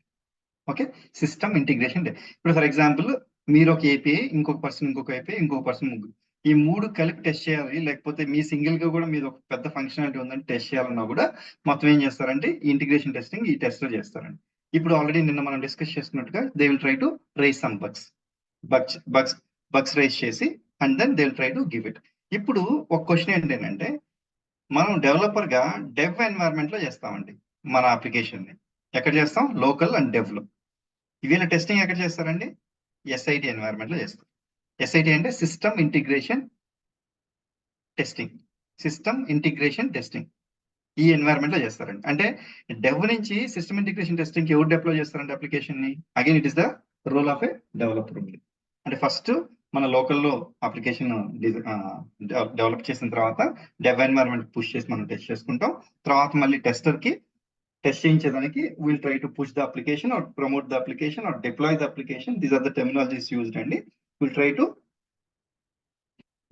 Okay, system integration. ఇప్పుడు ఫర్ ఎగ్జాంపుల్ మీరు ఒక ఏపీఐ, ఇంకొక పర్సన్ ఇంకొక ఏపీఐ, ఇంకొక పర్సన్ ముగ్గురు, ఈ 3 కలిపి టెస్ట్ చేయాలి, లేకపోతే మీ సింగిల్ గా కూడా మీరు ఒక పెద్ద ఫంక్షనాలిటీ ఉందని టెస్ట్ చేయాలన్నా కూడా మొత్తం ఏం చేస్తారంటే ఇంటిగ్రేషన్ టెస్టింగ్ ఈ టెస్ట్ లో చేస్తారండి. ఇప్పుడు ఆల్రెడీ నిన్న మనం డిస్కస్ చేసుకున్నట్టుగా they will try to raise some bugs raise చేసి and then they will try to give it. ఇప్పుడు ఒక క్వశ్చన్ ఏంటంటే, మనం డెవలపర్ గా డెవ్ ఎన్వైరన్మెంట్ లో చేస్తామండి మన అప్లికేషన్ ని. ఎక్కడ చేస్తాం? లోకల్ అండ్ డెవ్ లో. వీళ్ళ టెస్టింగ్ ఎక్కడ చేస్తారండి? ఎస్ఐటి ఎన్వైరన్మెంట్ లో చేస్తారు. ఎస్ఐటి అంటే సిస్టమ్ ఇంటిగ్రేషన్ టెస్టింగ్. ఈ ఎన్వైరన్మెంట్ లో చేస్తారండి. అంటే డెవ్ నుంచి సిస్టమ్ ఇంటిగ్రేషన్ టెస్టింగ్ ఎవరు డిప్లాయ్ చేస్తారంటే అప్లికేషన్ ని, again it is the role of a developer ఉంది. అంటే ఫస్ట్ మన లోకల్లో అప్లికేషన్ డెవలప్ చేసిన తర్వాత డెవ్ ఎన్వైరన్మెంట్ పుష్ చేసి మనం టెస్ట్ చేసుకుంటాం. తర్వాత మళ్ళీ టెస్టర్ కి టెస్ట్ చేయించడానికి will try to push the application or promote the application or deploy the application. These are the terminologies used అండి. Will try to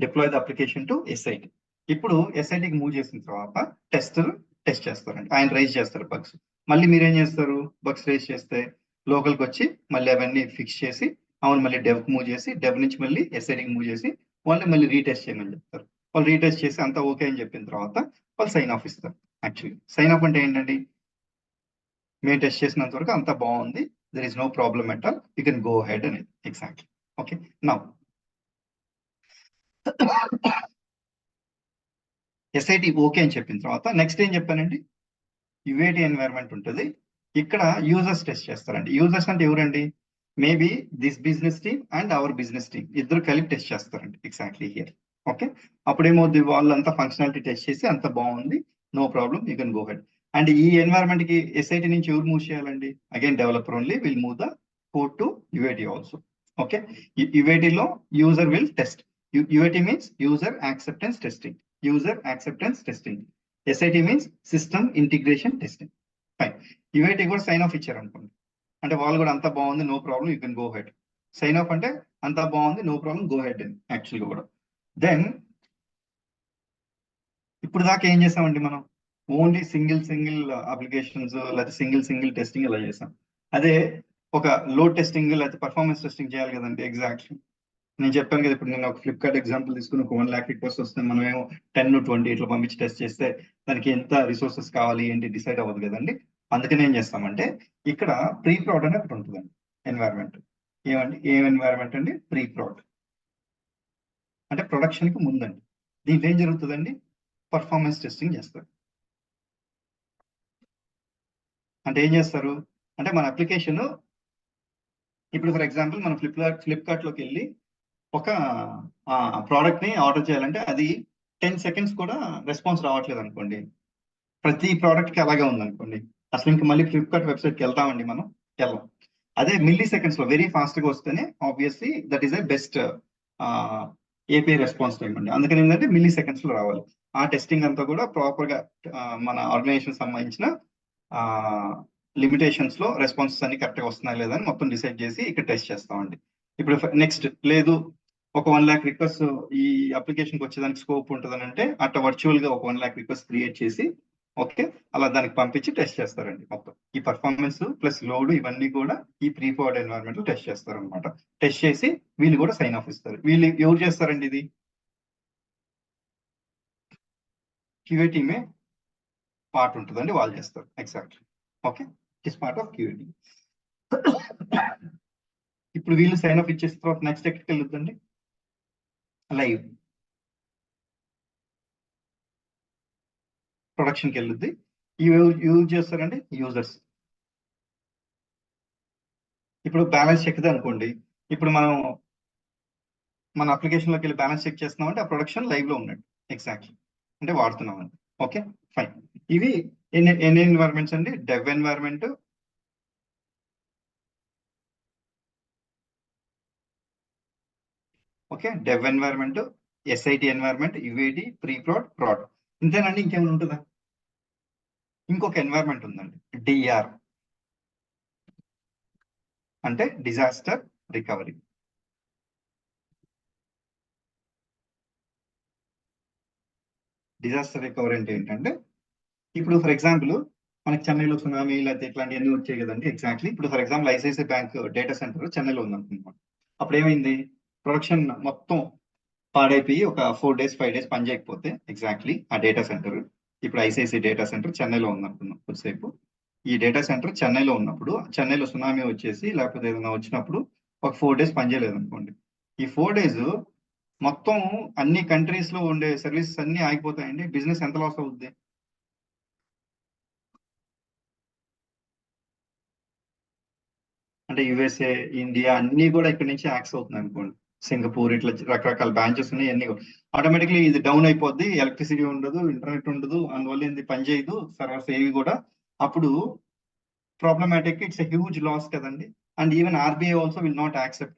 deploy the application to SIT. ఇప్పుడు ఎస్ఐటికి మూవ్ చేసిన తర్వాత టెస్టర్ టెస్ట్ చేస్తారండి, ఆయన rise చేస్తారు bugs. మళ్ళీ మీరేం చేస్తారు? బగ్స్ రైజ్ చేస్తే లోకల్కి వచ్చి మళ్ళీ అవన్నీ ఫిక్స్ చేసి అవును మళ్ళీ డెవ్కి మూవ్ చేసి డెవ్ నుంచి మళ్ళీ ఎస్ఐటికి మూవ్ చేసి వాళ్ళని మళ్ళీ రీటెస్ట్ చేయమని చెప్తారు. వాళ్ళు రీటెస్ట్ చేసి అంతా ఓకే అని చెప్పిన తర్వాత వాళ్ళు సైన్ ఆఫ్ ఇస్తారు. యాక్చువల్లీ సైన్ ఆఫ్ అంటే ఏంటండి? మేము టెస్ట్ చేసినంత వరకు అంతా బాగుంది, there is no problem at all, you can go ahead అనేది. Exactly. Okay, now SIT okay అని చెప్పిన తర్వాత నెక్స్ట్ ఏం చెప్పానండి? యుఏటి ఎన్వైరన్మెంట్ ఉంటుంది. ఇక్కడ యూజర్స్ టెస్ట్ చేస్తారండి. యూజర్స్ అంటే ఎవరండి? Maybe this business team and our business team ఇద్దరు కలిపి టెస్ట్ చేస్తారండి. Exactly here. ఓకే, అప్పుడేమవుద్ది? వాళ్ళంతా ఫంక్షనాలిటీ టెస్ట్ చేసి అంత బాగుంది, no problem, you can go ahead. And ఈ ఎన్వైరన్మెంట్ కి ఎస్ఐటి నుంచి ఎవరు మూవ్ చేయాలండి? Again developer only will move the code to UIT also. Okay, యుఐటిలో user will test. UIT means user acceptance testing. SIT means system integration testing. Fine. UIT కూడా sign of ఇచ్చారు అనుకోండి, అంటే వాళ్ళు కూడా అంతా బాగుంది, no problem, you can go ahead. Sign off అంటే అంతా బాగుంది, నో ప్రాబ్లం, గో హెడ్ అని యాక్చువల్గా కూడా. దెన్ ఇప్పుడు దాకా ఏం చేసామండి మనం? ఓన్లీ సింగిల్ అప్లికేషన్స్ లేకపోతే సింగిల్ టెస్టింగ్ ఇలా చేసాం. అదే ఒక లోడ్ టెస్టింగ్ లేకపోతే పర్ఫార్మెన్స్ టెస్టింగ్ చేయాలి కదండి. ఎగ్జాక్ట్లీ నేను చెప్పాను కదా, ఇప్పుడు నేను ఒక ఫ్లిప్కార్ట్ ఎగ్జాంపుల్ తీసుకుని ఒక 1 lakh రిక్వెస్ట్ వస్తే మనం ఏమో 10-20 ఇట్లా పంపించి టెస్ట్ చేస్తే దానికి ఎంత రిసోర్సెస్ కావాలి ఏంటి డిసైడ్ అవ్వదు కదండి. అందుకని ఏం చేస్తామంటే ఇక్కడ ప్రీ ప్రాడ్ అని ఒకటి ఉంటుందండి ఎన్వైరన్మెంట్. ఏం ఎన్వైరన్మెంట్ అండి? ప్రీ ప్రాడ్ అంటే ప్రొడక్షన్ కి ముందండి. దీంట్లో ఏం జరుగుతుందండి? పర్ఫార్మెన్స్ టెస్టింగ్ చేస్తారు. అంటే ఏం చేస్తారు అంటే మన అప్లికేషన్ ఇప్పుడు ఫర్ ఎగ్జాంపుల్ మనం ఫ్లిప్కార్ట్ లోకి వెళ్ళి ఒక ప్రోడక్ట్ ని ఆర్డర్ చేయాలంటే అది 10 seconds కూడా రెస్పాన్స్ రావట్లేదు అనుకోండి, ప్రతి ప్రోడక్ట్ కి అలాగే ఉంది అనుకోండి, అసలు ఇంకా మళ్ళీ ఫ్లిప్కార్ట్ వెబ్సైట్ కి వెళ్తామండి మనం? వెళ్ళం. అదే మిల్లీ సెకండ్స్ లో వెరీ ఫాస్ట్ గా వస్తేనే obviously that is a best API response time అండి. అందుకని ఏంటంటే మిల్లీ సెకండ్స్ లో రావాలి. ఆ టెస్టింగ్ అంతా కూడా ప్రాపర్ గా మన ఆర్గనైజేషన్ సంబంధించిన లిమిటేషన్స్ లో రెస్పాన్సెస్ అన్ని కరెక్ట్ గా వస్తున్నాయి లేదా అని మొత్తం డిసైడ్ చేసి ఇక్కడ టెస్ట్ చేస్తామండి. ఇప్పుడు నెక్స్ట్ లేదు, ఒక 1 lakh రిక్వెస్ట్ ఈ అప్లికేషన్ కి వచ్చేదానికి స్కోప్ ఉంటుందని అంటే అట్లా వర్చువల్ గా ఒక 1 lakh రిక్వెస్ట్ క్రియేట్ చేసి ఓకే అలా దానికి పంపించి టెస్ట్ చేస్తారండి. మొత్తం ఈ పర్ఫార్మెన్స్ ప్లస్ లోడ్ ఇవన్నీ కూడా ఈ ప్రీ ప్రొడ్ ఎన్వైరన్మెంట్ లో టెస్ట్ చేస్తారు అనమాట. టెస్ట్ చేసి వీళ్ళు కూడా సైన్ ఆఫ్ ఇస్తారు. వీళ్ళు ఎవరు చేస్తారండి? ఇది క్యూఏ టీమే పార్ట్ ఉంటుందండి, వాళ్ళు చేస్తారు. Exactly. Okay, it is part of QA team. ఇప్పుడు వీళ్ళు సైన్ ఆఫ్ ఇచ్చేసిన తర్వాత నెక్స్ట్ ఎక్కడికి వెళ్ళొద్దండి? లైవ్ ప్రొడక్షన్కి వెళ్ళొద్ది. ఇవి యూజ్ చేస్తారండి యూజర్స్. ఇప్పుడు బ్యాలెన్స్ చెక్ అనుకోండి, ఇప్పుడు మనం మన అప్లికేషన్ లోకి వెళ్ళి బ్యాలెన్స్ చెక్ చేస్తున్నాం అంటే ఆ ప్రొడక్షన్ లైవ్ లో ఉన్నట్టు. ఎగ్జాక్ట్లీ, అంటే వాడుతున్నాం అండి. Okay fine. ఇవి ఎన్ని ఎన్వైరన్మెంట్స్ అండి? Dev environment, okay, dev environment, SIT environment, UAT, pre prod, prod. ఇంతేనండి, ఇంకేమైనా ఉంటుందా? ఇంకొక ఎన్వైరన్మెంట్ ఉందండి, డిఆర్ అంటే డిజాస్టర్ రికవరీ. డిజాస్టర్ రికవరీ అంటే ఏంటంటే, ఇప్పుడు ఫర్ ఎగ్జాంపుల్ మనకి చెన్నైలో సునామీ లేకపోతే ఇట్లాంటివన్నీ వచ్చాయి కదండి. ఎగ్జాక్ట్లీ. ఇప్పుడు for example ICICI bank data centre చెన్నైలో ఉందనుకుంటున్నాం. అప్పుడు ఏమైంది? ప్రొడక్షన్ మొత్తం పాడైపోయి ఒక 4 days 5 days పని చేయకపోతే ఎగ్జాక్ట్లీ ఆ డేటా సెంటర్, ఇప్పుడు ఐసిఐసిఐ డేటా సెంటర్ చెన్నైలో ఉందనుకున్నాం కొద్దిసేపు. ఈ డేటా సెంటర్ చెన్నైలో ఉన్నప్పుడు చెన్నైలో సునామీ వచ్చేసి లేకపోతే ఏదైనా వచ్చినప్పుడు ఒక 4 days పనిచేయలేదు అనుకోండి. ఈ 4 days మొత్తం అన్ని కంట్రీస్ లో ఉండే సర్వీసెస్ అన్ని ఆగిపోతాయండి. బిజినెస్ ఎంత లాస్ అవుద్ది? అంటే యుఎస్ఏ, ఇండియా అన్ని కూడా ఇక్కడ నుంచి యాక్సెస్ అవుతుంది అనుకోండి. సింగపూర్ ఇట్లా రకరకాల బ్రాంచెస్ ఉన్నాయి. అన్ని ఆటోమేటిక్లీ ఇది డౌన్ అయిపోద్ది. ఎలక్ట్రిసిటీ ఉండదు, ఇంటర్నెట్ ఉండదు, అందువల్ల ఇది పని చేయదు, సర్వర్స్ ఏవి కూడా. అప్పుడు problematic, it's a huge loss కదండి. And even RBI also will not accept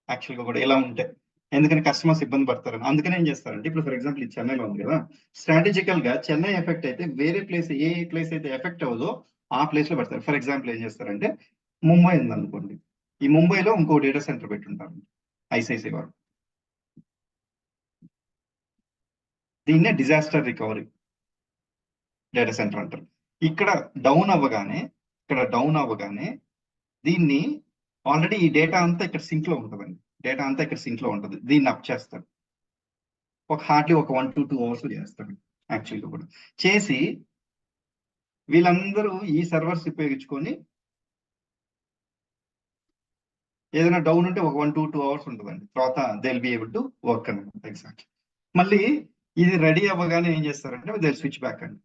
actual గా కూడా ఇలా ఉంటే, ఎందుకని కస్టమర్స్ ఇబ్బంది పడతారని. అందుకని ఏం చేస్తారంటే, ఇప్పుడు ఫర్ ఎగ్జాంపుల్ ఇది చెన్నైలో ఉంది కదా, స్ట్రాటజికల్ గా చెన్నై ఎఫెక్ట్ అయితే వేరే ప్లేస్, ఏ ప్లేస్ అయితే ఎఫెక్ట్ అవ్వదో ఆ ప్లేస్ లో పెడతారు. ఫర్ ఎగ్జాంపుల్ ఏం చేస్తారంటే, ముంబై ఉంది అనుకోండి, ఈ ముంబైలో ఇంకో డేటా సెంటర్ పెట్టుంటారు ఐసిఐసిఐ వారు. దీన్నే డిజాస్టర్ రికవరీ డేటా సెంటర్ అంటారు. ఇక్కడ డౌన్ అవ్వగానే దీన్ని ఆల్రెడీ ఈ డేటా అంతా ఇక్కడ సింక్ లో ఉంటుందండి. డేటా అంతా ఇక్కడ సింక్ లో ఉంటుంది. దీన్ని అప్ చేస్తారు. ఒక హార్డ్లీ ఒక 1 to 2 hours చేస్తారు యాక్చువల్గా కూడా. చేసి వీళ్ళందరూ ఈ సర్వర్స్ ఉపయోగించుకొని ఏదైనా డౌన్ ఉంటే ఒక 1 to 2 hours ఉంటుందండి. తర్వాత they will be able to work అనమాట. ఎగ్జాక్ట్లీ. మళ్ళీ ఇది రెడీ అవ్వగానే ఏం చేస్తారంటే దే స్విచ్ బ్యాక్ అండి.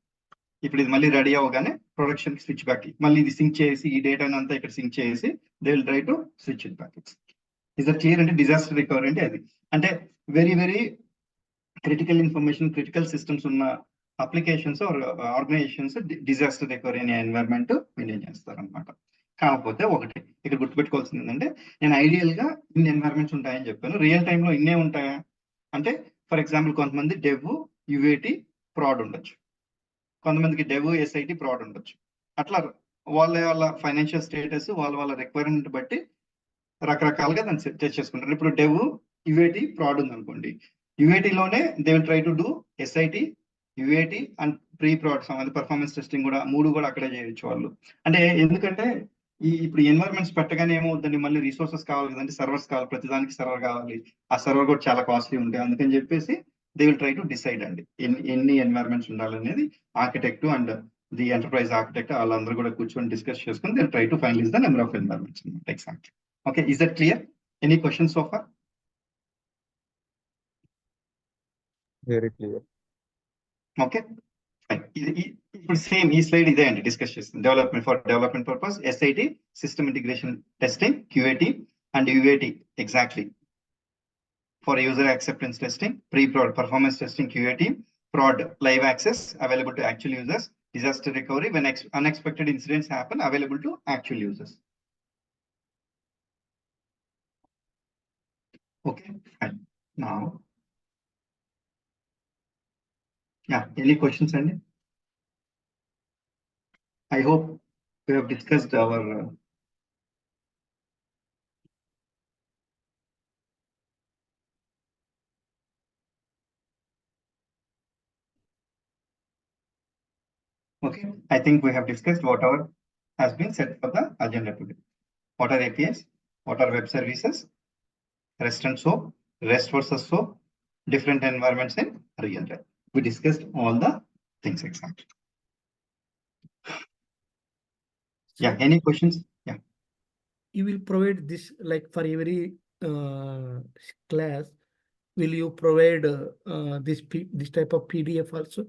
ఇప్పుడు ఇది మళ్ళీ రెడీ అవ్వగానే ప్రొడక్షన్ స్విచ్ బ్యాక్, మళ్ళీ ఇది సింక్ చేసి ఈ డేటాని అంతా ఇక్కడ సింక్ చేసి they will try to switch it back. Is that clear? అంటే డిజాస్టర్ రికవరీ అంటే అది. అంటే very very critical information, critical systems ఉన్న అప్లికేషన్స్ ఆర్గనైజేషన్స్ డిజాస్టర్ రికవరీ అనే ఎన్వైరన్మెంట్ మెయింటైన్ చేస్తారు అనమాట. కాకపోతే ఒకటి ఇక్కడ గుర్తుపెట్టుకోవాల్సింది ఏంటంటే, నేను ఐడియల్ గా ఇన్ని ఎన్వైరన్మెంట్స్ ఉంటాయని చెప్పాను. రియల్ టైమ్ లో ఇన్నే ఉంటాయా అంటే, ఫర్ ఎగ్జాంపుల్ కొంతమంది డెవ్, యుఏటి, ప్రాడ్ ఉండొచ్చు, కొంతమందికి డెవ్, ఎస్ఐటి, ప్రాడ్ ఉండొచ్చు. అట్లా వాళ్ళ ఫైనాన్షియల్ స్టేటస్, వాళ్ళ రిక్వైర్మెంట్ బట్టి రకరకాలుగా దాన్ని సెట్ చేసుకుంటారు. ఇప్పుడు డెవ్, యుఏటి, ప్రాడ్ ఉంది అనుకోండి, యుఏటిలోనే they will try to do SIT, UAT and pre prod సంబంధించి పర్ఫార్మెన్స్ టెస్టింగ్ కూడా, 3 కూడా అక్కడే చేయొచ్చు వాళ్ళు. అంటే ఎందుకంటే ఇప్పుడు ఎన్వైరన్మెంట్స్ పెట్టగానే ఏమవుతుందండి, మళ్ళీ రిసోర్సెస్ కావాలి కదండి, సర్వర్స్ కావాలి, ప్రతిదానికి సర్వర్ కావాలి, ఆ సర్వర్ కూడా చాలా కాస్ట్లీ ఉంటాయి. అందుకని చెప్పేసి they will try to decide అండి ఎన్ని ఎన్వైరన్మెంట్స్ ఉండాలనేది. Architect and the enterprise architect వాళ్ళందరూ కూడా కూర్చొని డిస్కస్ చేసుకుని they try to finalise the number of environments అనమాట. Exactly. Okay, is that clear? Any questions so far? Very clear. Okay ఇప్పుడు same ఈ స్లైడ్ ఇదే అండి డిస్కస్ చేస్తుంది. Development purpose, SIT, system integration testing, QAT, and UAT, exactly. For user acceptance testing, pre-prod performance testing QAT, prod live access available to actual users, disaster recovery when unexpected incidents happen available to actual users. Okay, fine. Now, yeah, any questions, Andy? I hope we have discussed our okay, I think we have discussed whatever has been set for the agenda today. What are APIs? What are web services? REST and SOAP, REST versus SOAP, different environments in real time. We discussed all the things exactly. Yeah, any questions? Yeah. You will provide this like for every class. Will you provide this type of PDF also?